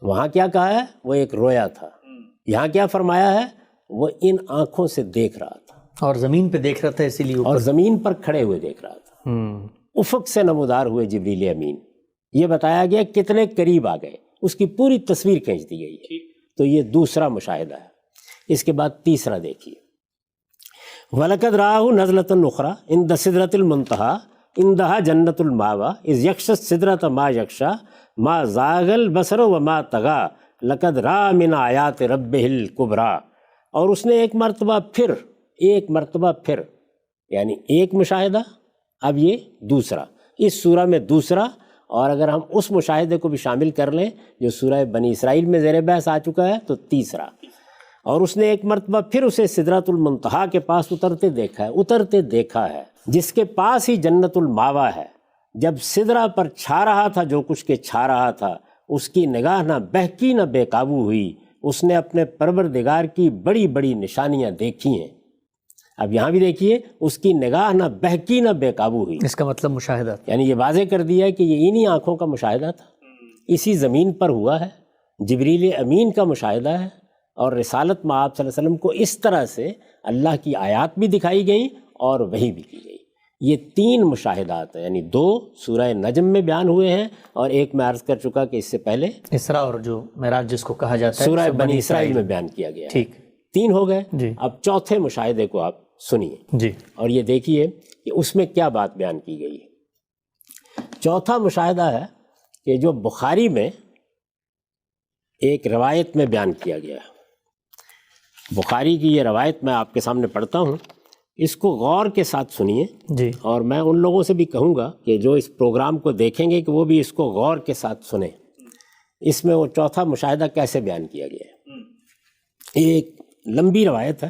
وہاں کیا کہا ہے، وہ ایک رویا تھا، یہاں کیا فرمایا ہے، وہ ان آنکھوں سے دیکھ رہا تھا، اور زمین پہ دیکھ رہا تھا، اسی لیے اور زمین پر کھڑے ہوئے دیکھ رہا تھا۔ افق سے نمودار ہوئے جبریل امین، یہ بتایا گیا کتنے قریب آ گئے، اس کی پوری تصویر کھینچ دی گئی ہے۔ تو یہ دوسرا مشاہدہ ہے۔ اس کے بعد تیسرا دیکھیے، وَلَقَدْ رَآهُ نَزْلَةً أُخْرَىٰ عِندَ سِدْرَةِ الْمُنتَهَىٰ عِندَهَا جَنَّةُ الْمَأْوَىٰ إِذْ يَغْشَى السِّدْرَةَ مَا يَغْشَىٰ مَا زَاغَ الْبَصَرُ وَمَا طَغَىٰ لَقَدْ رَأَىٰ مِنْ آيَاتِ رَبِّهِ الْكُبْرَىٰ۔ اور اس نے ایک مرتبہ پھر یعنی ایک مشاہدہ، اب یہ دوسرا، اس سورہ میں دوسرا، اور اگر ہم اس مشاہدے کو بھی شامل کر لیں جو سورہ بنی اسرائیل میں زیر بحث آ چکا ہے تو تیسرا۔ اور اس نے ایک مرتبہ پھر اسے سدرۃ المنتہا کے پاس اترتے دیکھا ہے جس کے پاس ہی جنت الماوا ہے۔ جب سدرہ پر چھا رہا تھا جو کچھ کے چھا رہا تھا، اس کی نگاہ نہ بہکی نہ بے قابو ہوئی، اس نے اپنے پروردگار کی بڑی بڑی نشانیاں دیکھی ہیں۔ اب یہاں بھی دیکھیے، اس کی نگاہ نہ بہکی نہ بے قابو ہوئی، اس کا مطلب مشاہدہ، یعنی یہ واضح کر دیا کہ یہ انہی آنکھوں کا مشاہدہ تھا، اسی زمین پر ہوا ہے، جبریل امین کا مشاہدہ ہے، اور رسالت میں آپ صلی اللہ علیہ وسلم کو اس طرح سے اللہ کی آیات بھی دکھائی گئیں اور وحی بھی کی گئی۔ یہ 3 مشاہدات ہیں، یعنی 2 سورہ نجم میں بیان ہوئے ہیں، اور ایک میں عرض کر چکا کہ اس سے پہلے اسراء اور جو معراج جس کو کہا جاتا ہے سورہ بنی اسرائیل میں بیان کیا گیا ہے۔ ٹھیک، 3 ہو گئے۔ جی، اب چوتھے مشاہدے کو آپ سنیے جی، اور یہ دیکھیے کہ اس میں کیا بات بیان کی گئی ہے۔ چوتھا مشاہدہ ہے کہ جو بخاری میں ایک روایت میں بیان کیا گیا ہے۔ بخاری کی یہ روایت میں آپ کے سامنے پڑھتا ہوں، اس کو غور کے ساتھ سنیے، جی، اور میں ان لوگوں سے بھی کہوں گا کہ جو اس پروگرام کو دیکھیں گے کہ وہ بھی اس کو غور کے ساتھ سنیں۔ اس میں وہ چوتھا مشاہدہ کیسے بیان کیا گیا ہے۔ ایک لمبی روایت ہے،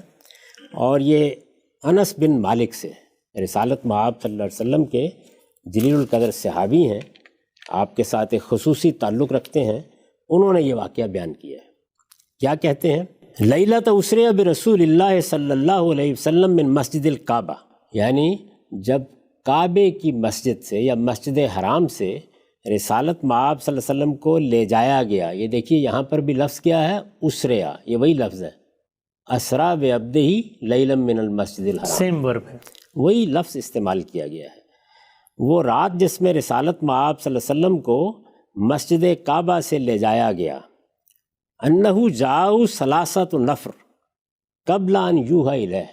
اور یہ انس بن مالک سے، رسالت مآب صلی اللہ علیہ وسلم کے جلیل القدر صحابی ہیں، آپ کے ساتھ ایک خصوصی تعلق رکھتے ہیں، انہوں نے یہ واقعہ بیان کیا ہے۔ کیا کہتے ہیں؟ لیلۃ اسریٰ برسول اللہ صلی اللہ علیہ وسلم من مسجد الکعبہ، یعنی جب کعبے کی مسجد سے یا مسجد حرام سے رسالت مآب صلی اللہ علیہ وسلم کو لے جایا گیا۔ یہ دیکھیے یہاں پر بھی لفظ کیا ہے؟ اسریٰ، یہ وہی لفظ ہے، اسریٰ بعبدہ لیلا من المسجد الحرام، سیم ورب ہے، وہی لفظ استعمال کیا گیا ہے۔ وہ رات جس میں رسالت مآب صلی اللہ علیہ وسلم کو مسجد کعبہ سے لے جایا گیا، انہو جاؤ ثلاثۃ نفر قبل ان یوحی الیہ،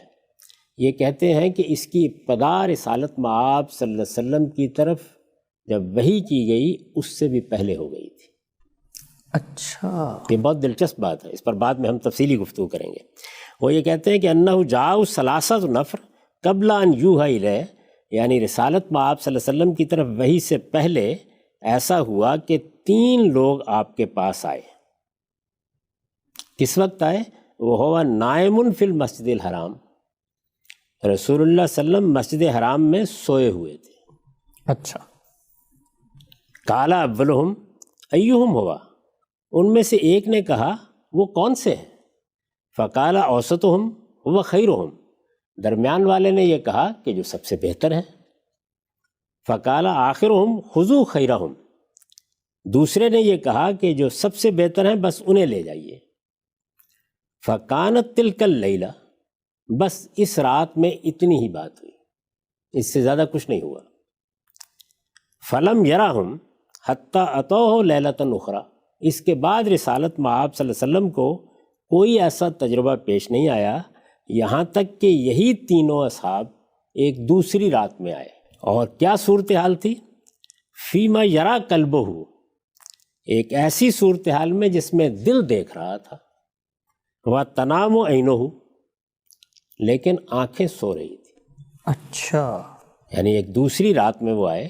یہ کہتے ہیں کہ اس کی ابتدا رسالت مآب صلی اللہ علیہ وسلم کی طرف جب وحی کی گئی اس سے بھی پہلے ہو گئی تھی۔ اچھا، یہ بہت دلچسپ بات ہے، اس پر بعد میں ہم تفصیلی گفتگو کریں گے۔ وہ یہ کہتے ہیں کہ انہو جاؤ ثلاثۃ نفر قبل ان یوحی الیہ، یعنی رسالت مآب صلی اللہ علیہ وسلم کی طرف وحی سے پہلے ایسا ہوا کہ 3 لوگ آپ کے پاس آئے۔ کس وقت آئے؟ وہ ہوا نائم فی المسجد الحرام، رسول اللہ صلی اللہ علیہ وسلم مسجد حرام میں سوئے ہوئے تھے۔ اچھا، قال اولہم ایہم ہوا، ان میں سے ایک نے کہا وہ کون سے ہیں؟ فقال اوسطہم ہوا خیرہم، درمیان والے نے یہ کہا کہ جو سب سے بہتر ہیں۔ فقال آخرہم خذوا خیرہم، دوسرے نے یہ کہا کہ جو سب سے بہتر ہیں بس انہیں لے جائیے۔ فکانت تلک اللیلہ، بس اس رات میں اتنی ہی بات ہوئی، اس سے زیادہ کچھ نہیں ہوا۔ فلم یراہم حتی اتوہ لیلۃ اخری، اس کے بعد رسالت مآب صلی اللہ علیہ وسلم کو کوئی ایسا تجربہ پیش نہیں آیا، یہاں تک کہ یہی تینوں اصحاب ایک دوسری رات میں آئے۔ اور کیا صورتحال تھی؟ فیما یرا قلبہ، ایک ایسی صورتحال میں جس میں دل دیکھ رہا تھا، وہ تنام و عینہ، لیکن آنکھیں سو رہی تھی۔ اچھا، یعنی ایک دوسری رات میں وہ آئے۔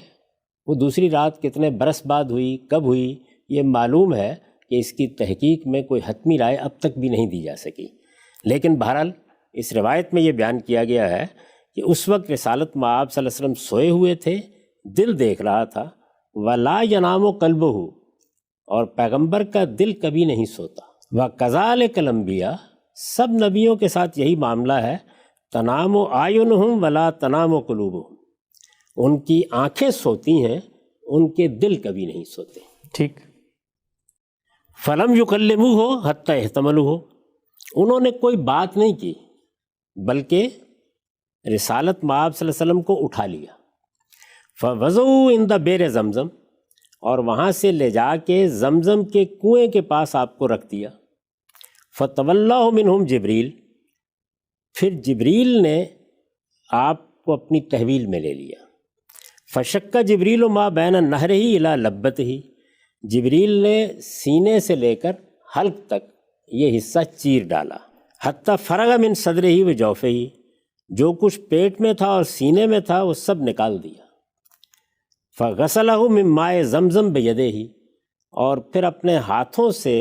وہ دوسری رات کتنے برس بعد ہوئی، کب ہوئی، یہ معلوم ہے کہ اس کی تحقیق میں کوئی حتمی رائے اب تک بھی نہیں دی جا سکی، لیکن بہرحال اس روایت میں یہ بیان کیا گیا ہے کہ اس وقت رسالت مآب صلی اللہ علیہ وسلم سوئے ہوئے تھے، دل دیکھ رہا تھا، ولا ینام قلبہ، اور پیغمبر کا دل کبھی نہیں سوتا۔ وَكَذَلِكَ الْأَنْبِيَاءُ، سب نبیوں کے ساتھ یہی معاملہ ہے، تنام اعینہم ولا تنام قلوبہم، ان کی آنکھیں سوتی ہیں، ان کے دل کبھی نہیں سوتے۔ ٹھیک، فلم یکلموہ حتی احتملوہ، انہوں نے کوئی بات نہیں کی بلکہ رسالت مآب صلی اللہ علیہ وسلم کو اٹھا لیا۔ فوضعوا عند بئر زمزم، اور وہاں سے لے جا کے زمزم کے کنویں کے پاس آپ کو رکھ دیا۔ فتولہ منہم جبریل، پھر جبریل نے آپ کو اپنی تحویل میں لے لیا۔ فشک جبریل ما بین نہرہ الی لبتہ، جبریل نے سینے سے لے کر حلق تک یہ حصہ چیر ڈالا۔ حتی فرغ من صدرہ و جوفہ، جو کچھ پیٹ میں تھا اور سینے میں تھا وہ سب نکال دیا۔ فغسلہ من ماء زمزم بیدہ، اور پھر اپنے ہاتھوں سے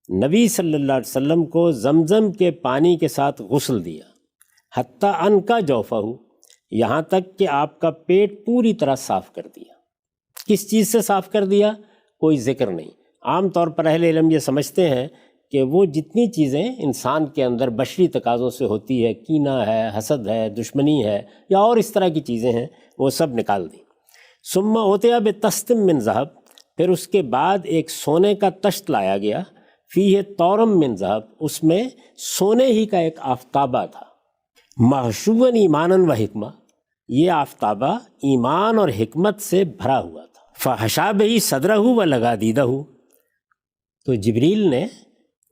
نبی صلی اللہ علیہ وسلم کو زمزم کے پانی کے ساتھ غسل دیا، حتیٰ ان کا جوفہ ہو، یہاں تک کہ آپ کا پیٹ پوری طرح صاف کر دیا۔ کس چیز سے صاف کر دیا؟ کوئی ذکر نہیں۔ عام طور پر اہل علم یہ سمجھتے ہیں کہ وہ جتنی چیزیں انسان کے اندر بشری تقاضوں سے ہوتی ہے، کینہ ہے، حسد ہے، دشمنی ہے، یا اور اس طرح کی چیزیں ہیں، وہ سب نکال دیں۔ ثم اوتیا بتستم من ذہب، پھر اس کے بعد ایک سونے کا تشت لایا گیا، فیہ طورم من ذہب، اس میں سونے ہی کا ایک آفتابہ تھا، محشوًا ایمانا و حکمہ، یہ آفتابہ ایمان اور حکمت سے بھرا ہوا تھا۔ فحشا بہ صدرہ و لگا دیدہ، تو جبریل نے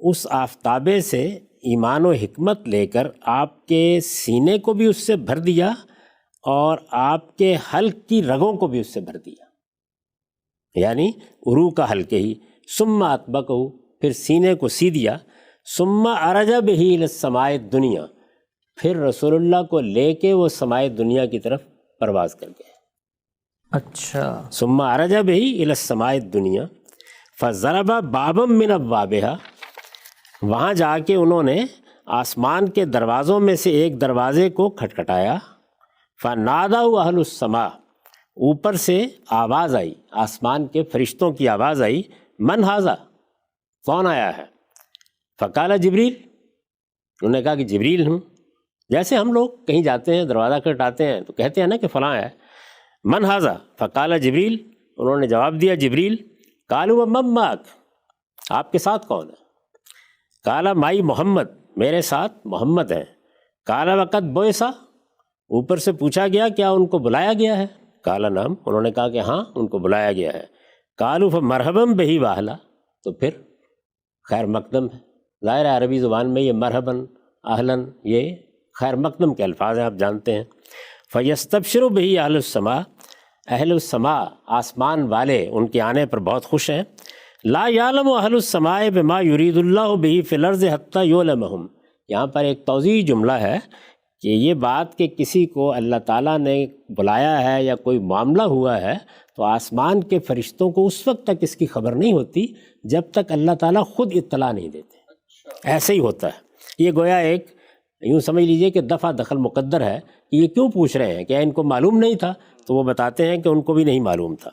اس آفتابے سے ایمان و حکمت لے کر آپ کے سینے کو بھی اس سے بھر دیا اور آپ کے حلق کی رگوں کو بھی اس سے بھر دیا، یعنی عروق کا حلقے ہی۔ ثم اطبقہ، پھر سینے کو سی دیا۔ ثم عرج بہ الی السماء الدنیا، پھر رسول اللہ کو لے کے وہ سمائے دنیا کی طرف پرواز کر گئے۔ اچھا، ثم عرج بہ الی السماء الدنیا فضرب بابا من ابوابها، وہاں جا کے انہوں نے آسمان کے دروازوں میں سے ایک دروازے کو کھٹکھٹایا۔ فنادوا اہل السماء، اوپر سے آواز آئی، آسمان کے فرشتوں کی آواز آئی، من ھذا، کون آیا ہے؟ فقال جبریل، انہوں نے کہا کہ جبریل ہوں۔ جیسے ہم لوگ کہیں جاتے ہیں دروازہ کھٹکھٹاتے ہیں تو کہتے ہیں نا کہ فلاں ہے، من ھذا، فقال جبریل، انہوں نے جواب دیا جبریل، قالوا ومن معک، آپ کے ساتھ کون ہے؟ قال مائی محمد، میرے ساتھ محمد ہیں۔ قال وقد بعث، اوپر سے پوچھا گیا کیا ان کو بلایا گیا ہے؟ قال نعم، انہوں نے کہا کہ ہاں ان کو بلایا گیا ہے۔ قالوا فمرحبا بہ واہلا، تو پھر خیر مقدم ہے۔ ظاہر ہے عربی زبان میں یہ مرحباً، اہلاً، یہ خیر مقدم کے الفاظ ہیں، آپ جانتے ہیں۔ فیستبشر بہ اہل السماء، اہل السماء آسمان والے ان کے آنے پر بہت خوش ہیں۔ لا یعلم اہل السماء بما یرید اللہ بہ فی الارض حتی یعلمہم، یہاں پر ایک توضیحی جملہ ہے کہ یہ بات کہ کسی کو اللہ تعالیٰ نے بلایا ہے یا کوئی معاملہ ہوا ہے تو آسمان کے فرشتوں کو اس وقت تک اس کی خبر نہیں ہوتی جب تک اللہ تعالیٰ خود اطلاع نہیں دیتے۔ ایسے ہی ہوتا ہے، یہ گویا ایک یوں سمجھ لیجئے کہ دفع دخل مقدر ہے کہ یہ کیوں پوچھ رہے ہیں، کیا ان کو معلوم نہیں تھا؟ تو وہ بتاتے ہیں کہ ان کو بھی نہیں معلوم تھا۔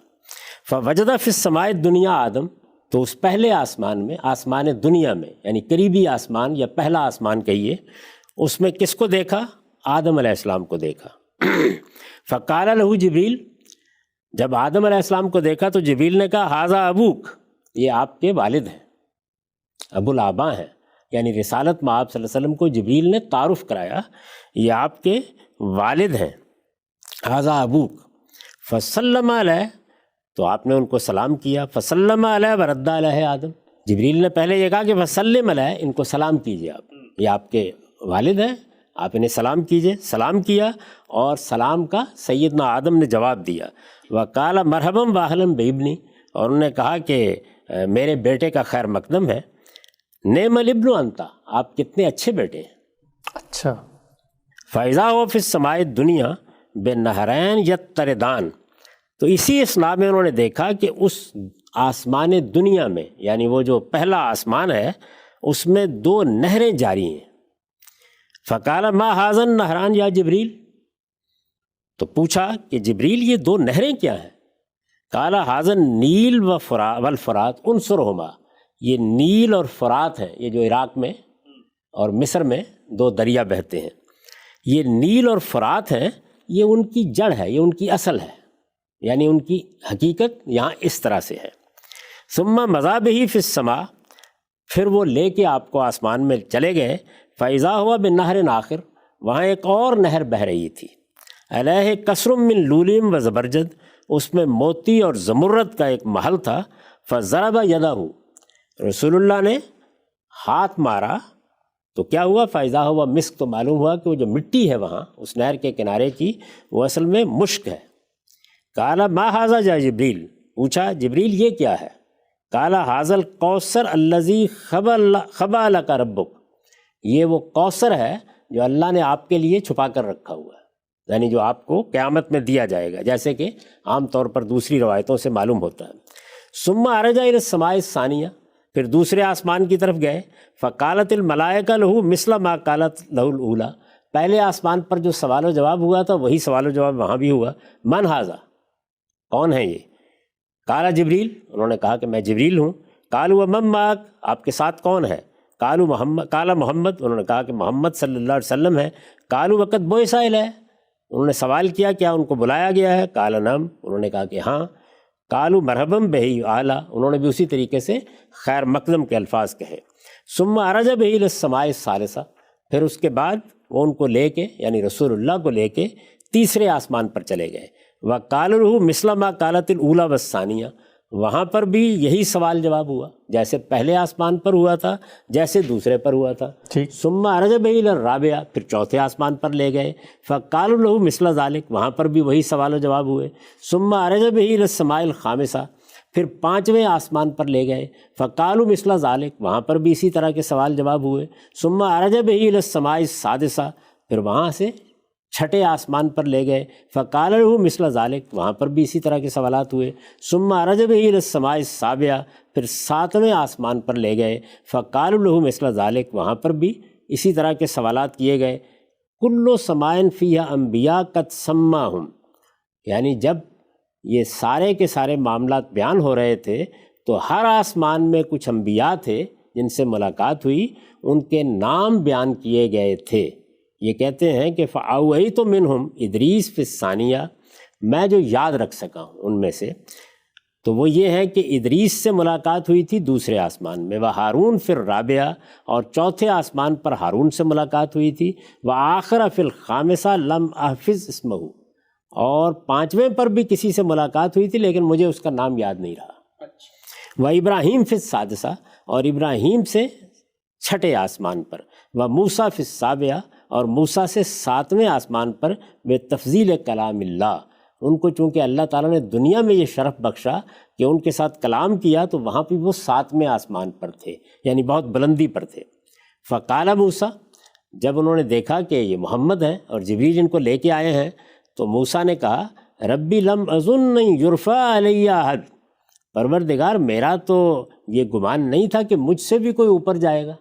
فوجد فی السماء الدنیا آدم، تو اس پہلے آسمان میں، آسمان دنیا میں یعنی قریبی آسمان یا پہلا آسمان کہیے، اس میں کس کو دیکھا؟ آدم علیہ السلام کو دیکھا۔ فقال لہ جبریل، جب آدم علیہ السلام کو دیکھا تو جبریل نے کہا ھذا ابوک، یہ آپ کے والد ہیں، ابو الآباء ہیں، یعنی رسالت میں آپ صلی اللہ علیہ وسلم کو جبریل نے تعارف کرایا، یہ آپ کے والد ہیں، ھذا ابوک۔ فسلم علیہ، تو آپ نے ان کو سلام کیا، فسلم علیہ ورد علیہ آدم، جبریل نے پہلے یہ کہا کہ فسلم علیہ، ان کو سلام کیجیے، آپ یہ آپ کے والد ہیں، آپ انہیں سلام کیجیے۔ سلام کیا اور سلام کا سیدنا آدم نے جواب دیا۔ وقال مرحبا واہلا بابنی، اور انہوں نے کہا کہ میرے بیٹے کا خیر مقدم ہے۔ نعم الابن انت، آپ کتنے اچھے بیٹے ہیں۔ اچھا، فاذا هو فی السماء الدنیا بنہرین یتردان، تو اسی اسنا میں انہوں نے دیکھا کہ اس آسمان دنیا میں یعنی وہ جو پہلا آسمان ہے اس میں دو نہریں جاری ہیں۔ فقال ما ھذا النہران یا جبریل، تو پوچھا کہ جبریل یہ دو نہریں کیا ہیں؟ قال ھذا النیل والفرات انصرہما، یہ نیل اور فرات ہیں، یہ جو عراق میں اور مصر میں دو دریا بہتے ہیں، یہ نیل اور فرات ہیں، یہ ان کی جڑ ہے، یہ ان کی اصل ہے، یعنی ان کی حقیقت یہاں اس طرح سے ہے۔ ثم مضی بہ فی السماء، پھر وہ لے کے آپ کو آسمان میں چلے گئے۔ فاذا ہوا بنہر آخر، وہاں ایک اور نہر بہہ رہی تھی، علیہ کثر من لولیم و زبرجد، اس میں موتی اور زمرد کا ایک محل تھا۔ فضرب یدہ، رسول اللہ نے ہاتھ مارا تو کیا ہوا؟ فاذا ہوا مسک، تو معلوم ہوا کہ وہ جو مٹی ہے وہاں اس نہر کے کنارے کی وہ اصل میں مشک ہے۔ قال ما ھذا یا جبریل، پوچھا جبریل یہ کیا ہے؟ قال ھذا الکوثر الذی خبأ لک ربک، یہ وہ کوثر ہے جو اللہ نے آپ کے لیے چھپا کر رکھا ہوا ہے، یعنی جو آپ کو قیامت میں دیا جائے گا، جیسے کہ عام طور پر دوسری روایتوں سے معلوم ہوتا ہے۔ ثم عرج الی السماء الثانیہ، پھر دوسرے آسمان کی طرف گئے، فقالت الملائکہ لہو مثل ما قالت لہ الاولی، پہلے آسمان پر جو سوال و جواب ہوا تھا وہی سوال و جواب وہاں بھی ہوا، من ھذا، کون ہے یہ؟ قال جبریل، انہوں نے کہا کہ میں جبریل ہوں۔ قالوا ومن معک، آپ کے ساتھ کون ہے؟ قالوا محمد، قال محمد، انہوں نے کہا کہ محمد صلی اللہ علیہ وسلم ہے۔ قالوا وقد بعث الیہ، انہوں نے سوال کیا کیا ان کو بلایا گیا ہے؟ قال نعم، انہوں نے کہا کہ ہاں۔ قالوا مرحبا بہ اعلیٰ، انہوں نے بھی اسی طریقے سے خیر مقدم کے الفاظ کہے۔ ثم عرج بہ الی السماء الثالثہ، پھر اس کے بعد وہ ان کو لے کے یعنی رسول اللہ کو لے کے تیسرے آسمان پر چلے گئے۔ وقال له مثل ما قالت الاولی والثانیہ، وہاں پر بھی یہی سوال جواب ہوا جیسے پہلے آسمان پر ہوا تھا، جیسے دوسرے پر ہوا تھا۔ ثم عرج بہ الی الرابعہ، پھر چوتھے آسمان پر لے گئے۔ فقال له مثل ذلک، وہاں پر بھی وہی سوال و جواب ہوئے۔ ثم عرج بہ الی السماء الخامسہ، پھر پانچویں آسمان پر لے گئے۔ فقالوا مثل ذلک، وہاں پر بھی اسی طرح کے سوال جواب ہوئے۔ ثم عرج بہ الی السماء السادسہ، پھر وہاں سے چھٹے آسمان پر لے گئے۔ فقال له مثل ذلک، وہاں پر بھی اسی طرح کے سوالات ہوئے۔ ثم عرج بہ الی السماء السابعہ، پھر ساتویں آسمان پر لے گئے۔ فقال له مثل ذلک، وہاں پر بھی اسی طرح کے سوالات کیے گئے۔ کل سماء فیہا انبیاء قد سماہم، یعنی جب یہ سارے کے سارے معاملات بیان ہو رہے تھے تو ہر آسمان میں کچھ انبیاء تھے جن سے ملاقات ہوئی، ان کے نام بیان کیے گئے تھے۔ یہ کہتے ہیں کہ فَأَوْحَيْتُ مِنْهُمْ إِدْرِيسَ فِي الثَّانِيَةِ، میں جو یاد رکھ سکا ہوں ان میں سے تو وہ یہ ہے کہ ادریس سے ملاقات ہوئی تھی دوسرے آسمان میں، وہارون فی الرابعہ، اور چوتھے آسمان پر ہارون سے ملاقات ہوئی تھی، وآخر فی الخامسہ لم احفظ اسمہ، اور پانچویں پر بھی کسی سے ملاقات ہوئی تھی لیکن مجھے اس کا نام یاد نہیں رہا۔ وابراہیم فی السادسہ، اور ابراہیم سے چھٹے آسمان پر، وموسیٰ فی السابعہ، اور موسیٰ سے ساتویں آسمان پر، بے تفضیل کلام اللہ، ان کو چونکہ اللہ تعالیٰ نے دنیا میں یہ شرف بخشا کہ ان کے ساتھ کلام کیا تو وہاں پہ وہ ساتویں آسمان پر تھے، یعنی بہت بلندی پر تھے۔ فقال موسیٰ، جب انہوں نے دیکھا کہ یہ محمد ہیں اور جبریل ان کو لے کے آئے ہیں تو موسیٰ نے کہا ربی لم اظن یرفع علی احد، پروردگار میرا تو یہ گمان نہیں تھا کہ مجھ سے بھی کوئی اوپر جائے گا۔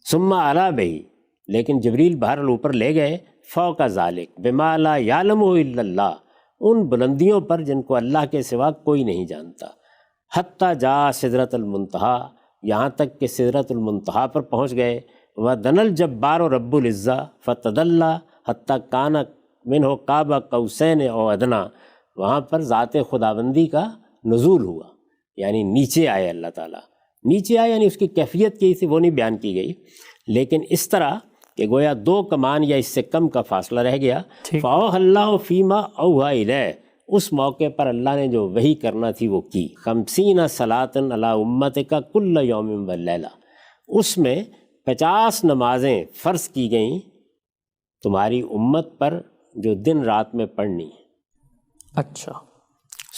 ثم علا بہی، لیکن جبریل بہرحال اوپر لے گئے، فوق ذالک بما لا یعلمہ الا اللہ، ان بلندیوں پر جن کو اللہ کے سوا کوئی نہیں جانتا۔ حتیٰ جا سدرۃ المنتہا، یہاں تک کہ سدرۃ المنتہا پر پہنچ گئے۔ وَدَنَا الْجَبَّارُ رَبُّ الْعِزَّةِ فَتَدَلَّى حَتَّى كَانَ مِنْهُ قَابَ قَوْسَيْنِ أَوْ أَدْنَىٰ، وہاں پر ذات خداوندی کا نزول ہوا، یعنی نیچے آئے اللہ تعالیٰ، نیچے آئے یعنی اس کی کیفیت کی تھی وہ نہیں بیان کی گئی، لیکن اس طرح کہ گویا 2 کمان یا اس سے کم کا فاصلہ رہ گیا۔ فَأَوْحَى اللَّهُ فِي مَا أَوْحَىٰ إِلَيْهِ، اس موقع پر اللہ نے جو وحی کرنا تھی وہ کی۔ 50 صلاۃ علی امتک کل یوم ولیلہ، اس میں 50 نمازیں فرض کی گئیں تمہاری امت پر جو دن رات میں پڑھنی ہے۔ اچھا۔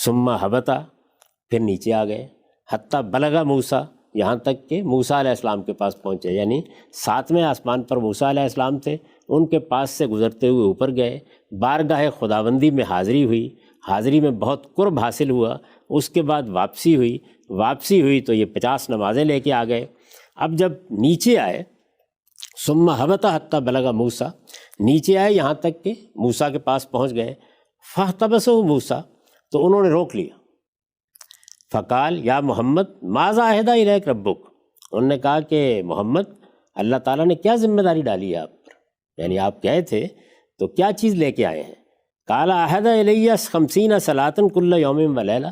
ثم ہبطا، پھر نیچے آ گئے، حتیٰ بلغ موسیٰ، یہاں تک کہ موسیٰ علیہ السلام کے پاس پہنچے، یعنی 7ویں آسمان پر موسیٰ علیہ السلام تھے، ان کے پاس سے گزرتے ہوئے اوپر گئے، بارگاہ خداوندی میں حاضری ہوئی، حاضری میں بہت قرب حاصل ہوا، اس کے بعد واپسی ہوئی تو یہ 50 نمازیں لے کے آ گئے۔ اب جب نیچے آئے، ثم ہبط حتیٰ بلغ موسیٰ، نیچے آئے یہاں تک کہ موسیٰ کے پاس پہنچ گئے، فاحتبسہ موسیٰ، تو انہوں نے روک لیا۔ فقال یا محمد ماذا عہد الیک ربک، انہوں نے کہا کہ محمد اللہ تعالیٰ نے کیا ذمہ داری ڈالی ہے آپ پر، یعنی آپ گئے تھے تو کیا چیز لے کے آئے ہیں؟ قال عہد الی 50 صلاۃ کل یوم ولیلہ،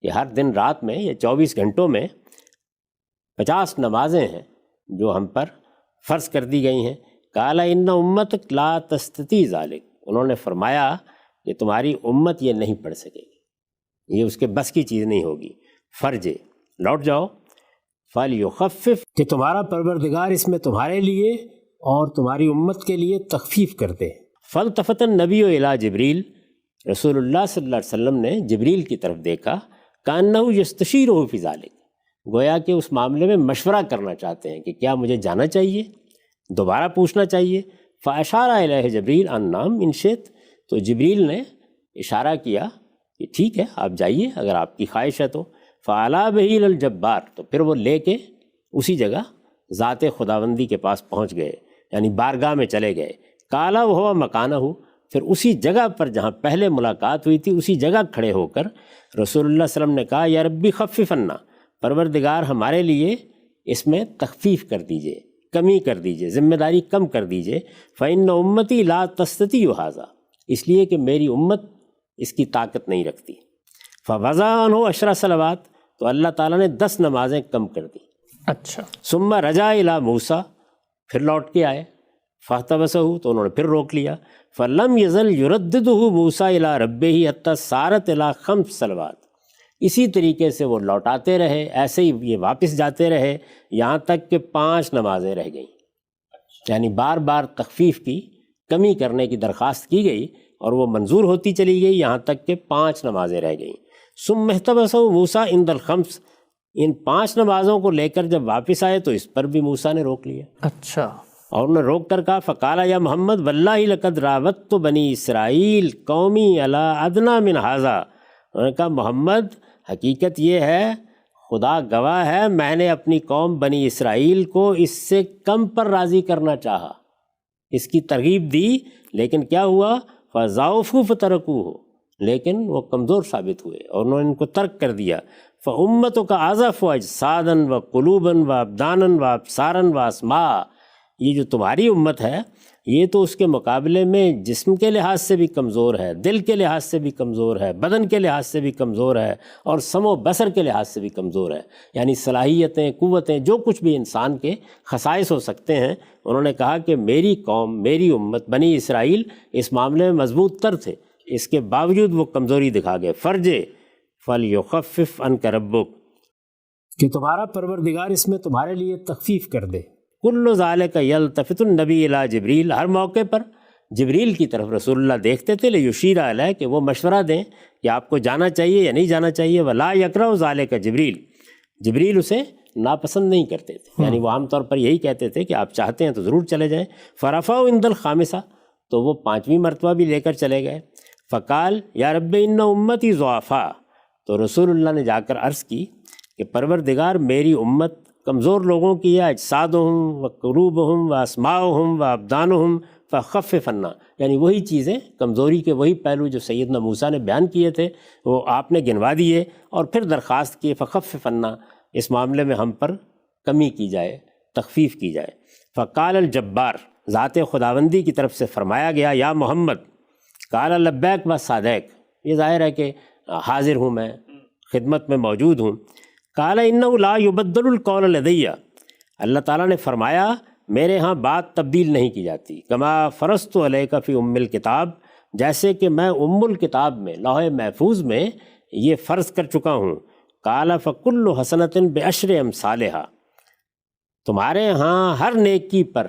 یہ ہر دن رات میں، یہ 24 گھنٹوں میں 50 نمازیں ہیں جو ہم پر فرض کر دی گئی ہیں۔ قال ان امتک لا تستطیع ذلک، انہوں نے فرمایا کہ تمہاری امت یہ نہیں پڑھ سکے گی، یہ اس کے بس کی چیز نہیں ہوگی، فرجے لوٹ جاؤ۔ فَلْيُخَفِّفْ، کہ تمہارا پروردگار اس میں تمہارے لیے اور تمہاری امت کے لیے تخفیف کر دے۔ فَالْتَفَتَ النَّبِيُّ إِلَىٰ جِبْرِيلَ، رسول اللہ صلی اللہ علیہ وسلم نے جبریل کی طرف دیکھا، كَأَنَّهُ يَسْتَشِيرُهُ فِي ذَلِكَ، گویا کہ اس معاملے میں مشورہ کرنا چاہتے ہیں کہ کیا مجھے جانا چاہیے، دوبارہ پوچھنا چاہیے۔ فَأَشَارَ إِلَيْهِ جِبْرِيلُ أَن نَّعَمْ إِن شِئْتَ، تو جبریل نے اشارہ کیا کہ ٹھیک ہے آپ جائیے اگر آپ کی خواہش ہے تو۔ فعلا بہی الجبار، تو پھر وہ لے کے اسی جگہ ذات خداوندی کے پاس پہنچ گئے، یعنی بارگاہ میں چلے گئے۔ کالا وہ ہوا مکانہ ہو، پھر اسی جگہ پر جہاں پہلے ملاقات ہوئی تھی اسی جگہ کھڑے ہو کر رسول اللہ صلی اللہ علیہ وسلم نے کہا یا ربی خفف عنا، پروردگار ہمارے لیے اس میں تخفیف کر دیجئے، کمی کر دیجئے، ذمہ داری کم کر دیجئے۔ فإن امتی لا تستطیع ھذا، اس لیے کہ میری امت اس کی طاقت نہیں رکھتی۔ فوضع عنہ 10 صلوات، تو اللہ تعالیٰ نے 10 نمازیں کم کر دی۔ اچھا، ثم رجع الی موسیٰ، پھر لوٹ کے آئے، فاحتبسہ، تو انہوں نے پھر روک لیا۔ فلم یزل یرددہ موسیٰ الی ربہ حتی صارت الی 5 صلوات، اسی طریقے سے وہ لوٹاتے رہے، ایسے ہی یہ واپس جاتے رہے یہاں تک کہ 5 نمازیں رہ گئیں، یعنی بار بار تخفیف کی، کمی کرنے کی درخواست کی گئی اور وہ منظور ہوتی چلی گئی یہاں تک کہ 5 نمازیں رہ گئیں۔ ثم احتبسہ موسیٰ عند الخمس، ان 5 نمازوں کو لے کر جب واپس آئے تو اس پر بھی موسیٰ نے روک لیا، اچھا، اور انہوں نے روک کر کہا فقال یا محمد واللہ لقد راودت بنی اسرائیل قومی علی ادنی من ھذا، انہوں نے کہا محمد حقیقت یہ ہے، خدا گواہ ہے، میں نے اپنی قوم بنی اسرائیل کو اس سے کم پر راضی کرنا چاہا، اس کی ترغیب دی، لیکن کیا ہوا؟ فضعفوا فترکوہ، لیکن وہ کمزور ثابت ہوئے اور انہوں نے ان کو ترک کر دیا۔ فامتک اضعف اجسادا وقلوبا وابدانا وابصارا واسماء، یہ جو تمہاری امت ہے یہ تو اس کے مقابلے میں جسم کے لحاظ سے بھی کمزور ہے، دل کے لحاظ سے بھی کمزور ہے، بدن کے لحاظ سے بھی کمزور ہے، اور سمع و بصر کے لحاظ سے بھی کمزور ہے، یعنی صلاحیتیں، قوتیں، جو کچھ بھی انسان کے خصائص ہو سکتے ہیں۔ انہوں نے کہا کہ میری قوم، میری امت بنی اسرائیل اس معاملے میں مضبوط تر تھے، اس کے باوجود وہ کمزوری دکھا گئے۔ فرجے فلیخفف عنک ربک، کہ تمہارا پروردگار اس میں تمہارے لیے تخفیف کر دے۔ کل ذالک یلتفت النبی الی جبریل، ہر موقع پر جبریل کی طرف رسول اللہ دیکھتے تھے، لیشیر علیہ، کہ وہ مشورہ دیں کہ آپ کو جانا چاہیے یا نہیں جانا چاہیے۔ ولا یکرہ ذالک جبریل، جبریل اسے ناپسند نہیں کرتے تھے، یعنی وہ عام طور پر یہی کہتے تھے کہ آپ چاہتے ہیں تو ضرور چلے جائیں۔ فرفعوا عند الخامسہ، تو وہ 5ویں مرتبہ بھی لے کر چلے گئے۔ فقال یا رب ان امتی ضعفاء، تو رسول اللہ نے جا کر عرض کی کہ پروردگار میری امت کمزور لوگوں کی ہے، اجسادہم و قلوبہم و اسماؤہم و ابدانہم فخفف عنا، یعنی وہی چیزیں، کمزوری کے وہی پہلو جو سیدنا موسیٰ نے بیان کیے تھے وہ آپ نے گنوا دیے، اور پھر درخواست کی فخفف عنا، اس معاملے میں ہم پر کمی کی جائے، تخفیف کی جائے۔ فقال الجبار، ذات خداوندی کی طرف سے فرمایا گیا یا محمد، قال لبیک و صادق، یہ ظاہر ہے کہ حاضر ہوں، میں خدمت میں موجود ہوں۔ قال انہ لا یبدل القول لدی، اللہ تعالیٰ نے فرمایا میرے ہاں بات تبدیل نہیں کی جاتی۔ کما فرضت علیک فی ام الکتاب، جیسے کہ میں ام الکتاب میں، لوح محفوظ میں یہ فرض کر چکا ہوں۔ قال فکل حسنۃ بعشر امثالھا، تمہارے ہاں ہر نیکی پر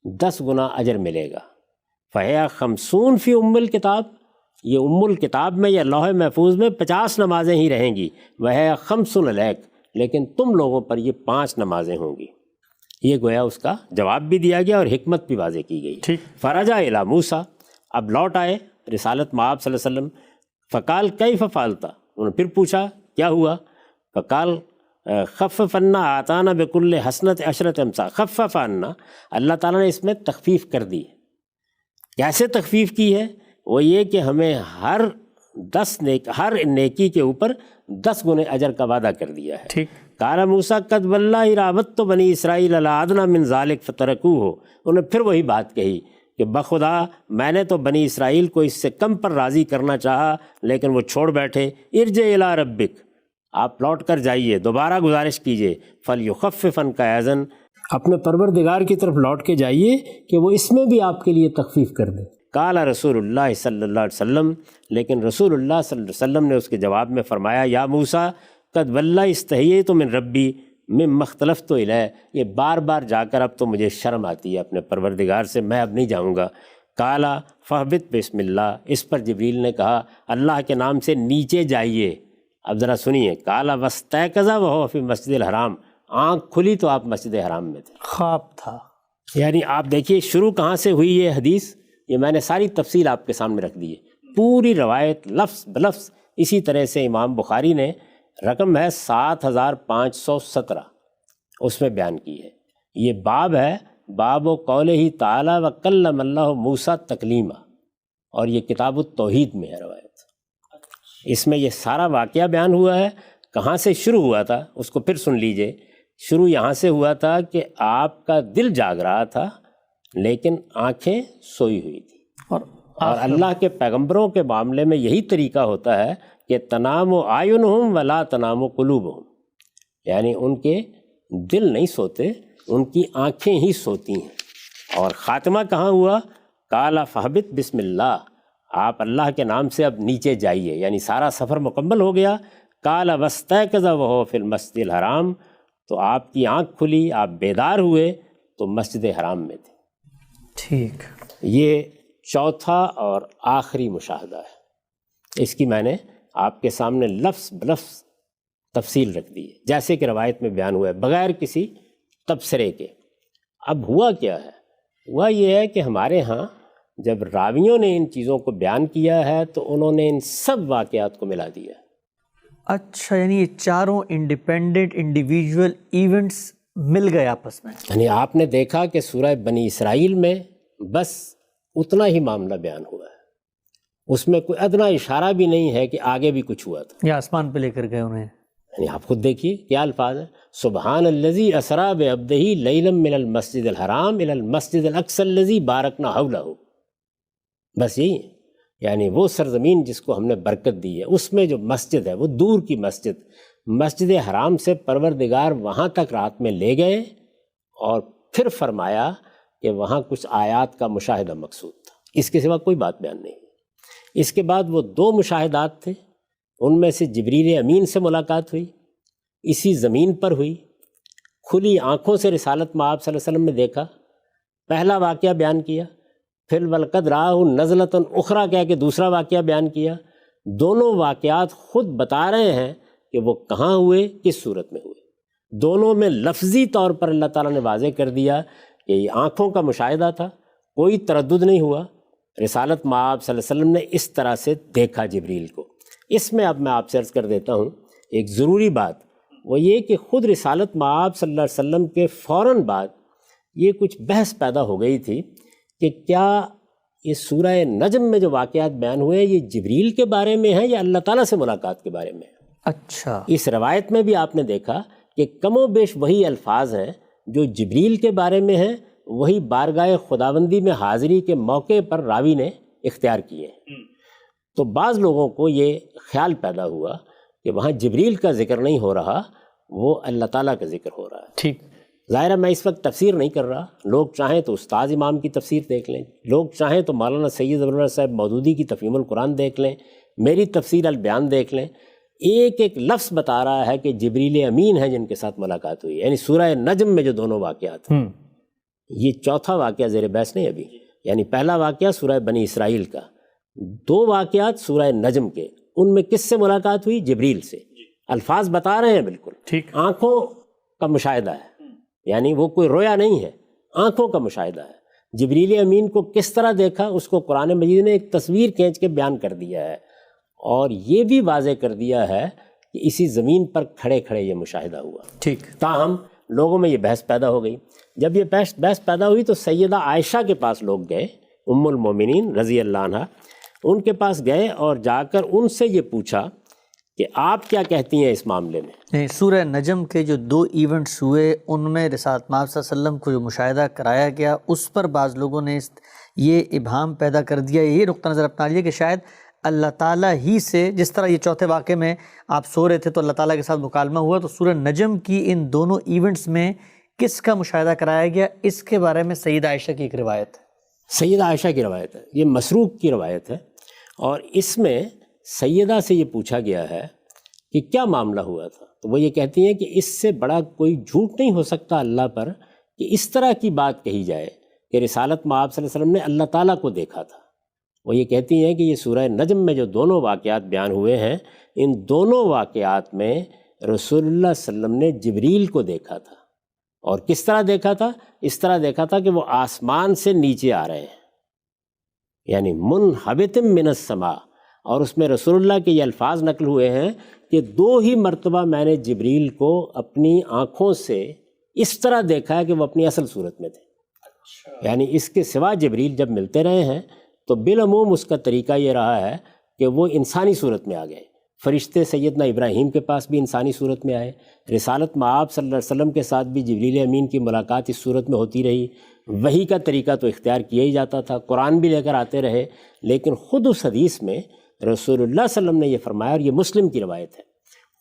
10 گنا اجر ملے گا۔ فہی 50 فی ام الکتاب، یہ ام الکتاب میں یا لوح محفوظ میں 50 نمازیں ہی رہیں گی۔ وہ 5 علیک، لیکن تم لوگوں پر یہ 5 نمازیں ہوں گی۔ یہ گویا اس کا جواب بھی دیا گیا اور حکمت بھی واضح کی گئی۔ فرجع الی موسیٰ، اب لوٹ آئے رسالت مآب صلی اللہ علیہ وسلم۔ فقال کیف فعلت، انہوں نے پھر پوچھا کیا ہوا؟ فقال خفف عنا آتانا بکل حسنۃ 10 امثال، خفف عنا، اللہ تعالیٰ نے اس میں تخفیف کر دی۔ کیسے تخفیف کی ہے؟ وہ یہ کہ ہمیں ہر نیکی کے اوپر 10 گنے اجر کا وعدہ کر دیا ہے۔ ٹھیک۔ قال موسیٰ قد واللہ راودت بنی اسرائیل علی ادنی من ذلک فترکوہ، انہوں نے پھر وہی بات کہی کہ بخدا میں نے تو بنی اسرائیل کو اس سے کم پر راضی کرنا چاہا لیکن وہ چھوڑ بیٹھے۔ ارجع الی ربک، آپ لوٹ کر جائیے، دوبارہ گزارش کیجیے، فلیخفف عنک ایضا، اپنے پروردگار کی طرف لوٹ کے جائیے کہ وہ اس میں بھی آپ کے لیے تخفیف کر دے۔ قال رسول اللہ صلی اللہ علیہ وسلم، لیکن رسول اللہ صلی اللہ علیہ وسلم نے اس کے جواب میں فرمایا یا موسیٰ قد واللہ استحییت من ربی مما اختلفت الیہ، یہ بار بار جا کر اب تو مجھے شرم آتی ہے اپنے پروردگار سے، میں اب نہیں جاؤں گا۔ قال فاہبط بسم اللہ، اس پر جبریل نے کہا اللہ کے نام سے نیچے جائیے۔ اب ذرا سنیے، قال واستيقظ وهو فی مسجد الحرام، آنکھ کھلی تو آپ مسجد حرام میں تھے، خواب تھا۔ یعنی آپ دیکھیے شروع کہاں سے ہوئی یہ حدیث، یہ میں نے ساری تفصیل آپ کے سامنے رکھ دی ہے، پوری روایت لفظ بلفظ اسی طرح سے امام بخاری نے رقم ہے 7517، اس میں بیان کی ہے۔ یہ باب ہے، باب و قولہ تعالی و کلم اللہ موسیٰ تکلیما، اور یہ کتاب التوحید میں ہے روایت۔ اس میں یہ سارا واقعہ بیان ہوا ہے۔ کہاں سے شروع ہوا تھا اس کو پھر سن لیجئے۔ شروع یہاں سے ہوا تھا کہ آپ کا دل جاگ رہا تھا لیکن آنکھیں سوئی ہوئی تھی، اور اللہ کے پیغمبروں کے معاملے میں یہی طریقہ ہوتا ہے کہ تنام اعینہم ولا تنام قلوبہم، یعنی ان کے دل نہیں سوتے، ان کی آنکھیں ہی سوتی ہیں۔ اور خاتمہ کہاں ہوا؟ قال فاہبط بسم اللہ، آپ اللہ کے نام سے اب نیچے جائیے، یعنی سارا سفر مکمل ہو گیا۔ قال واستيقظ وهو في المسجد الحرام، تو آپ کی آنکھ کھلی، آپ بیدار ہوئے تو مسجد حرام میں تھے۔ ٹھیک، یہ چوتھا اور آخری مشاہدہ ہے۔ اس کی میں نے آپ کے سامنے لفظ بلفظ تفصیل رکھ دی ہے، جیسے کہ روایت میں بیان ہوا ہے، بغیر کسی تبصرے کے۔ اب ہوا کیا ہے؟ ہوا یہ ہے کہ ہمارے ہاں جب راویوں نے ان چیزوں کو بیان کیا ہے تو انہوں نے ان سب واقعات کو ملا دیا ہے۔ اچھا، یعنی یہ چاروں انڈیپینڈنٹ انڈیویجول ایونٹس مل گئے آپس میں۔ یعنی آپ نے دیکھا کہ سورہ بنی اسرائیل میں بس اتنا ہی معاملہ بیان ہوا ہے، اس میں کوئی ادنا اشارہ بھی نہیں ہے کہ آگے بھی کچھ ہوا تھا۔ یہ آسمان پہ لے کر گئے انہیں۔ یعنی آپ خود دیکھیے کیا الفاظ ہیں، سبحان الذی اسریٰ بعبدہ لیلا من المسجد الحرام الی المسجد الاقصی الذی بارکنا حولہ، بس یہی ہے۔ یعنی وہ سرزمین جس کو ہم نے برکت دی ہے، اس میں جو مسجد ہے وہ دور کی مسجد، مسجد حرام سے پروردگار وہاں تک رات میں لے گئے، اور پھر فرمایا کہ وہاں کچھ آیات کا مشاہدہ مقصود تھا، اس کے سوا کوئی بات بیان نہیں۔ اس کے بعد وہ 2 مشاہدات تھے، ان میں سے جبریل امین سے ملاقات ہوئی، اسی زمین پر ہوئی، کھلی آنکھوں سے رسالت مآب صلی اللہ علیہ وسلم نے دیکھا، پہلا واقعہ بیان کیا، پھر وَلَقَدْ رَآهُ نَزْلَةً أُخْرَىٰ کہہ کے دوسرا واقعہ بیان کیا۔ دونوں واقعات خود بتا رہے ہیں کہ وہ کہاں ہوئے، کس صورت میں ہوئے۔ دونوں میں لفظی طور پر اللہ تعالیٰ نے واضح کر دیا کہ یہ آنکھوں کا مشاہدہ تھا، کوئی تردد نہیں ہوا، رسالت مآب صلی اللہ علیہ وسلم نے اس طرح سے دیکھا جبریل کو۔ اس میں اب میں آپ سے عرض کر دیتا ہوں ایک ضروری بات، وہ یہ کہ خود رسالت مآب صلی اللہ علیہ وسلم کے فوراً بعد یہ کچھ بحث پیدا ہو گئی تھی کہ کیا یہ سورہ نجم میں جو واقعات بیان ہوئے یہ جبریل کے بارے میں ہیں یا اللہ تعالیٰ سے ملاقات کے بارے میں ہیں۔ اچھا، اس روایت میں بھی آپ نے دیکھا کہ کم و بیش وہی الفاظ ہیں جو جبریل کے بارے میں ہیں، وہی بارگاہ خداوندی میں حاضری کے موقع پر راوی نے اختیار کیے ہیں۔ تو بعض لوگوں کو یہ خیال پیدا ہوا کہ وہاں جبریل کا ذکر نہیں ہو رہا، وہ اللہ تعالیٰ کا ذکر ہو رہا ہے۔ ٹھیک، ظاہر ہے میں اس وقت تفسیر نہیں کر رہا، لوگ چاہیں تو استاذ امام کی تفسیر دیکھ لیں، لوگ چاہیں تو مولانا سید ابوالفضل صاحب مودودی کی تفہیم القرآن دیکھ لیں، میری تفسیر البیان دیکھ لیں۔ ایک ایک لفظ بتا رہا ہے کہ جبریل امین ہیں جن کے ساتھ ملاقات ہوئی، یعنی سورہ نجم میں جو دونوں واقعات ہیں۔ یہ چوتھا واقعہ زیر بحث نہیں ابھی، یعنی پہلا واقعہ سورہ بنی اسرائیل کا، 2 واقعات سورہ نجم کے، ان میں کس سے ملاقات ہوئی؟ جبریل سے۔ الفاظ بتا رہے ہیں بالکل، ٹھیک، آنکھوں کا مشاہدہ ہے، یعنی وہ کوئی رویا نہیں ہے، آنکھوں کا مشاہدہ ہے۔ جبریل امین کو کس طرح دیکھا اس کو قرآن مجید نے ایک تصویر کھینچ کے بیان کر دیا ہے، اور یہ بھی واضح کر دیا ہے کہ اسی زمین پر کھڑے کھڑے یہ مشاہدہ ہوا۔ ٹھیک، تاہم لوگوں میں یہ بحث پیدا ہو گئی۔ جب یہ بحث پیدا ہوئی تو سیدہ عائشہ کے پاس لوگ گئے، ام المومنین رضی اللہ عنہ، ان کے پاس گئے اور جا کر ان سے یہ پوچھا کہ آپ کیا کہتی ہیں اس معاملے میں۔ سورہ نجم کے جو 2 ایونٹس ہوئے ان میں رسالت مآب صلی اللہ علیہ وسلم کو جو مشاہدہ کرایا گیا اس پر بعض لوگوں نے یہ ابہام پیدا کر دیا، یہ نقطہ نظر اپنا لیا کہ شاید اللہ تعالیٰ ہی سے، جس طرح یہ چوتھے واقعے میں آپ سو رہے تھے تو اللہ تعالیٰ کے ساتھ مکالمہ ہوا، تو سورہ نجم کی ان دونوں ایونٹس میں کس کا مشاہدہ کرایا گیا، اس کے بارے میں سیدہ عائشہ کی ایک روایت ہے۔ سیدہ عائشہ کی روایت ہے، یہ مسروق کی روایت ہے، اور اس میں سیدہ سے یہ پوچھا گیا ہے کہ کیا معاملہ ہوا تھا، تو وہ یہ کہتی ہیں کہ اس سے بڑا کوئی جھوٹ نہیں ہو سکتا اللہ پر کہ اس طرح کی بات کہی جائے کہ رسالت مآب صلی اللہ علیہ وسلم نے اللہ تعالیٰ کو دیکھا تھا۔ وہ یہ کہتی ہیں کہ یہ سورہ نجم میں جو دونوں واقعات بیان ہوئے ہیں، ان دونوں واقعات میں رسول اللہ صلی اللہ علیہ وسلم نے جبریل کو دیکھا تھا، اور کس طرح دیکھا تھا؟ اس طرح دیکھا تھا کہ وہ آسمان سے نیچے آ رہے ہیں، یعنی منحبت من السماء، اور اس میں رسول اللہ کے یہ الفاظ نقل ہوئے ہیں کہ 2 ہی مرتبہ میں نے جبریل کو اپنی آنکھوں سے اس طرح دیکھا ہے کہ وہ اپنی اصل صورت میں تھے. یعنی اس کے سوا جبریل جب ملتے رہے ہیں تو بالعموم اس کا طریقہ یہ رہا ہے کہ وہ انسانی صورت میں آ گئے. فرشتے سیدنا ابراہیم کے پاس بھی انسانی صورت میں آئے. رسالت مآب صلی اللہ علیہ وسلم کے ساتھ بھی جبریل امین کی ملاقات اس صورت میں ہوتی رہی. وحی کا طریقہ تو اختیار کیا ہی جاتا تھا، قرآن بھی لے کر آتے رہے. لیکن خود اس حدیث میں رسول اللہ صلی اللہ علیہ وسلم نے یہ فرمایا، اور یہ مسلم کی روایت ہے،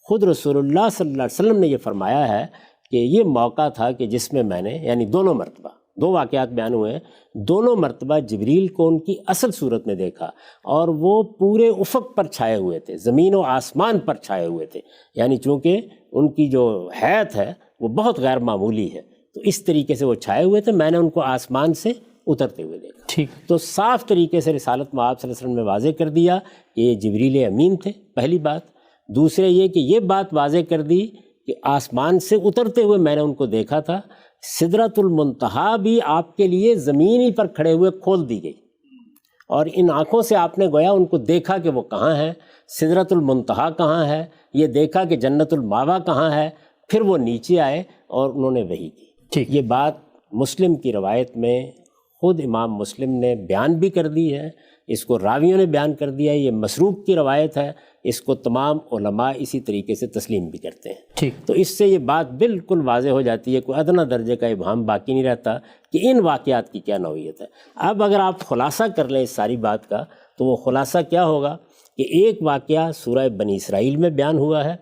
خود رسول اللہ صلی اللہ علیہ وسلم نے یہ فرمایا ہے کہ یہ موقع تھا کہ جس میں میں نے، یعنی دونوں مرتبہ 2 واقعات بیان ہوئے ہیں، دونوں مرتبہ جبریل کو ان کی اصل صورت میں دیکھا، اور وہ پورے افق پر چھائے ہوئے تھے، زمین و آسمان پر چھائے ہوئے تھے. یعنی چونکہ ان کی جو حیت ہے وہ بہت غیر معمولی ہے، تو اس طریقے سے وہ چھائے ہوئے تھے. میں نے ان کو آسمان سے اترتے ہوئے دیکھا. ٹھیک. تو صاف طریقے سے رسالت مآب صلی اللہ علیہ وسلم نے واضح کر دیا کہ یہ جبریل امین تھے، پہلی بات. دوسرے یہ کہ یہ بات واضح کر دی کہ آسمان سے اترتے ہوئے میں نے ان کو دیکھا تھا. سدرۃ المنتہا بھی آپ کے لیے زمینی پر کھڑے ہوئے کھول دی گئی، اور ان آنکھوں سے آپ نے گویا ان کو دیکھا کہ وہ کہاں ہے، سدرۃ المنتہا کہاں ہے، یہ دیکھا کہ جنت الماوا کہاں ہے. پھر وہ نیچے آئے اور انہوں نے وحی کی. ٹھیک. یہ بات مسلم کی روایت میں خود امام مسلم نے بیان بھی کر دی ہے، اس کو راویوں نے بیان کر دیا ہے. یہ مسروق کی روایت ہے، اس کو تمام علماء اسی طریقے سے تسلیم بھی کرتے ہیں. ٹھیک. تو اس سے یہ بات بالکل واضح ہو جاتی ہے، کوئی ادنیٰ درجے کا ابہام باقی نہیں رہتا کہ ان واقعات کی کیا نوعیت ہے. اب اگر آپ خلاصہ کر لیں اس ساری بات کا تو وہ خلاصہ کیا ہوگا کہ ایک واقعہ سورہ بنی اسرائیل میں بیان ہوا ہے،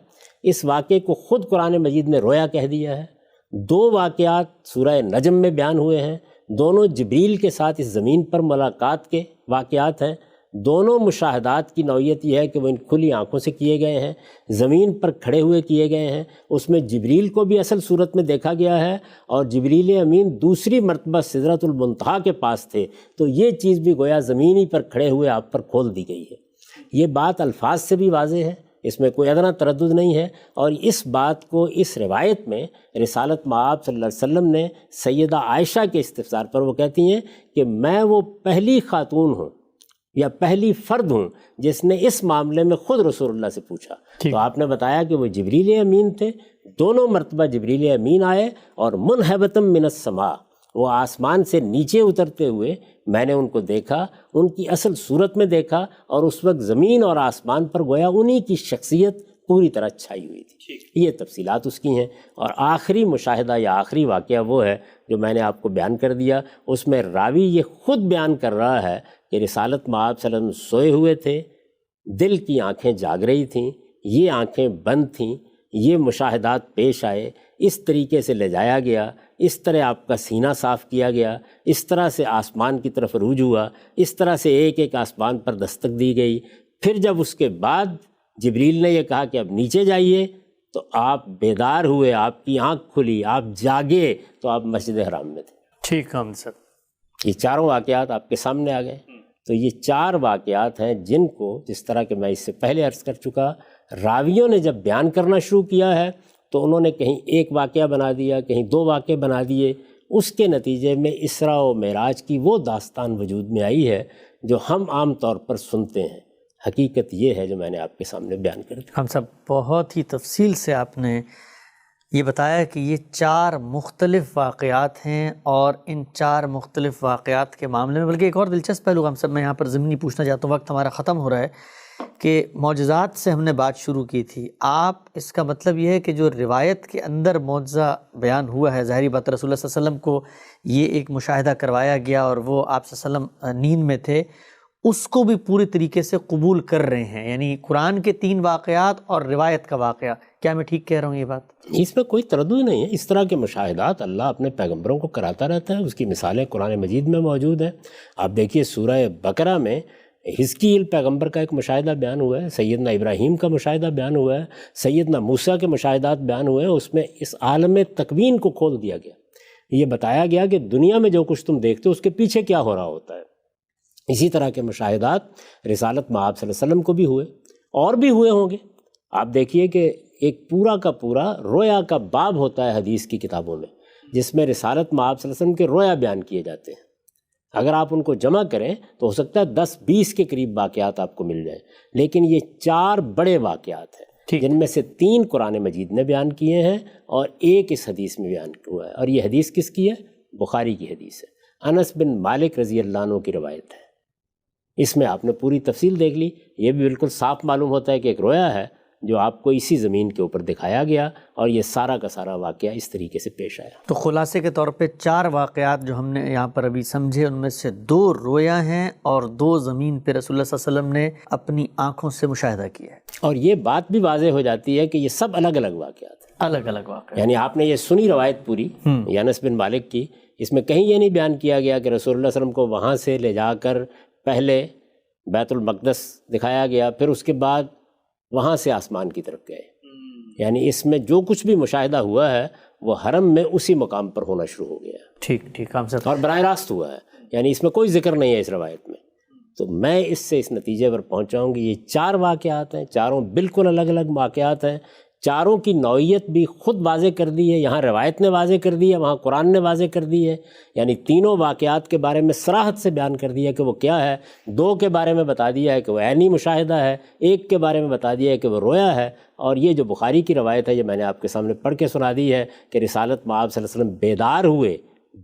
اس واقعے کو خود قرآن مجید نے رویا کہہ دیا ہے. 2 واقعات سورہ نجم میں بیان ہوئے ہیں، دونوں جبریل کے ساتھ اس زمین پر ملاقات کے واقعات ہیں. دونوں مشاہدات کی نوعیت یہ ہے کہ وہ ان کھلی آنکھوں سے کیے گئے ہیں، زمین پر کھڑے ہوئے کیے گئے ہیں. اس میں جبریل کو بھی اصل صورت میں دیکھا گیا ہے، اور جبریل امین دوسری مرتبہ سدرۃ المنتہا کے پاس تھے، تو یہ چیز بھی گویا زمینی پر کھڑے ہوئے آپ پر کھول دی گئی ہے. یہ بات الفاظ سے بھی واضح ہے، اس میں کوئی ادنیٰ تردد نہیں ہے. اور اس بات کو اس روایت میں رسالت مآب صلی اللہ علیہ وسلم نے سیدہ عائشہ کے استفسار پر وہ کہتی ہیں کہ میں وہ پہلی خاتون ہوں یا پہلی فرد ہوں جس نے اس معاملے میں خود رسول اللہ سے پوچھا. تو آپ نے بتایا کہ وہ جبریل امین تھے. دونوں مرتبہ جبریل امین آئے اور منحبتم من السماء، وہ آسمان سے نیچے اترتے ہوئے میں نے ان کو دیکھا، ان کی اصل صورت میں دیکھا، اور اس وقت زمین اور آسمان پر گویا انہی کی شخصیت پوری طرح چھائی ہوئی تھی. یہ تفصیلات اس کی ہیں. اور آخری مشاہدہ یا آخری واقعہ وہ ہے جو میں نے آپ کو بیان کر دیا. اس میں راوی یہ خود بیان کر رہا ہے کہ رسالت مآب صلی اللہ علیہ وسلم سوئے ہوئے تھے، دل کی آنکھیں جاگ رہی تھیں، یہ آنکھیں بند تھیں، یہ مشاہدات پیش آئے، اس طریقے سے لے جایا گیا، اس طرح آپ کا سینہ صاف کیا گیا، اس طرح سے آسمان کی طرف رجوع ہوا، اس طرح سے ایک ایک آسمان پر دستک دی گئی. پھر جب اس کے بعد جبریل نے یہ کہا کہ اب نیچے جائیے، تو آپ بیدار ہوئے، آپ کی آنکھ کھلی، آپ جاگے تو آپ مسجد حرام میں تھے. ٹھیک ہے سر. یہ چاروں واقعات آپ کے سامنے آ گئے. تو یہ 4 واقعات ہیں جن کو، جس طرح کہ میں اس سے پہلے عرض کر چکا، راویوں نے جب بیان کرنا شروع کیا ہے تو انہوں نے کہیں ایک واقعہ بنا دیا، کہیں 2 واقعے بنا دیے. اس کے نتیجے میں اسراء و معراج کی وہ داستان وجود میں آئی ہے جو ہم عام طور پر سنتے ہیں. حقیقت یہ ہے جو میں نے آپ کے سامنے بیان کر دی. ہم سب بہت ہی تفصیل سے آپ نے یہ بتایا کہ یہ 4 مختلف واقعات ہیں، اور ان 4 مختلف واقعات کے معاملے میں بلکہ ایک اور دلچسپ پہلو ہم سب میں یہاں پر ضمنی پوچھنا چاہتا ہوں، وقت ہمارا ختم ہو رہا ہے، کہ معجزات سے ہم نے بات شروع کی تھی. آپ اس کا مطلب یہ ہے کہ جو روایت کے اندر معجزہ بیان ہوا ہے، ظاہری بات رسول اللہ صلی اللہ علیہ وسلم کو یہ ایک مشاہدہ کروایا گیا اور وہ آپ صلی اللہ علیہ وسلم نیند میں تھے، اس کو بھی پوری طریقے سے قبول کر رہے ہیں. یعنی قرآن کے 3 واقعات اور روایت کا واقعہ. کیا میں ٹھیک کہہ رہا ہوں یہ بات؟ اس میں کوئی تردد نہیں ہے. اس طرح کے مشاہدات اللہ اپنے پیغمبروں کو کراتا رہتا ہے، اس کی مثالیں قرآن مجید میں موجود ہیں. آپ دیکھیے سورہ بقرہ میں حزقیل پیغمبر کا ایک مشاہدہ بیان ہوا ہے، سیدنا ابراہیم کا مشاہدہ بیان ہوا ہے، سیدنا موسیٰ کے مشاہدات بیان ہوئے ہیں. اس میں اس عالم تکوین کو کھول دیا گیا. یہ بتایا گیا کہ دنیا میں جو کچھ تم دیکھتے ہو اس کے پیچھے کیا ہو رہا ہوتا ہے. اسی طرح کے مشاہدات رسالت مآب صلی اللہ علیہ وسلم کو بھی ہوئے، اور بھی ہوئے ہوں گے. آپ دیکھیے کہ ایک پورا کا پورا رویا کا باب ہوتا ہے حدیث کی کتابوں میں، جس میں رسالت مآب صلی اللہ علیہ وسلم کے رویا بیان کیے جاتے ہیں. اگر آپ ان کو جمع کریں تو ہو سکتا ہے 10-20 کے قریب واقعات آپ کو مل جائیں، لیکن یہ 4 بڑے واقعات ہیں جن میں سے 3 قرآن مجید نے بیان کیے ہیں اور 1 اس حدیث میں بیان ہوا ہے، اور یہ حدیث کس کی ہے؟ بخاری کی حدیث ہے، انس بن مالک رضی اللہ عنہ کی روایت ہے۔ اس میں آپ نے پوری تفصیل دیکھ لی، یہ بھی بالکل صاف معلوم ہوتا ہے کہ ایک رویا ہے جو آپ کو اسی زمین کے اوپر دکھایا گیا، اور یہ سارا کا سارا واقعہ اس طریقے سے پیش آیا۔ تو خلاصے کے طور پہ 4 واقعات جو ہم نے یہاں پر ابھی سمجھے، ان میں سے 2 رویا ہیں اور 2 زمین پہ رسول اللہ صلی اللہ علیہ وسلم نے اپنی آنکھوں سے مشاہدہ کیا ہے، اور یہ بات بھی واضح ہو جاتی ہے کہ یہ سب الگ الگ واقعات ہیں، الگ الگ واقعات۔ یعنی آپ نے یہ سنی روایت پوری انس بن مالک کی، اس میں کہیں یہ نہیں بیان کیا گیا کہ رسول اللہ صلی اللہ علیہ وسلم کو وہاں سے لے جا کر پہلے بیت المقدس دکھایا گیا، پھر اس کے بعد وہاں سے آسمان کی طرف گئے، یعنی اس میں جو کچھ بھی مشاہدہ ہوا ہے وہ حرم میں اسی مقام پر ہونا شروع ہو گیا، ٹھیک ہم سب، اور براہ راست ہوا ہے، یعنی اس میں کوئی ذکر نہیں ہے اس روایت میں۔ تو میں اس سے اس نتیجے پر پہنچاؤں گی، یہ 4 واقعات ہیں، چاروں بالکل الگ الگ واقعات ہیں، چاروں کی نوعیت بھی خود واضح کر دی ہے، یہاں روایت نے واضح کر دی ہے، وہاں قرآن نے واضح کر دی ہے، یعنی تینوں واقعات کے بارے میں صراحت سے بیان کر دیا کہ وہ کیا ہے، 2 کے بارے میں بتا دیا ہے کہ وہ عینی مشاہدہ ہے، 1 کے بارے میں بتا دیا ہے کہ وہ رویا ہے، اور یہ جو بخاری کی روایت ہے یہ میں نے آپ کے سامنے پڑھ کے سنا دی ہے کہ رسالت میں آپ صلی اللہ علیہ وسلم بیدار ہوئے،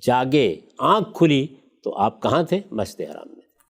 جاگے، آنکھ کھلی تو آپ کہاں تھے؟ مسجد حرام میں۔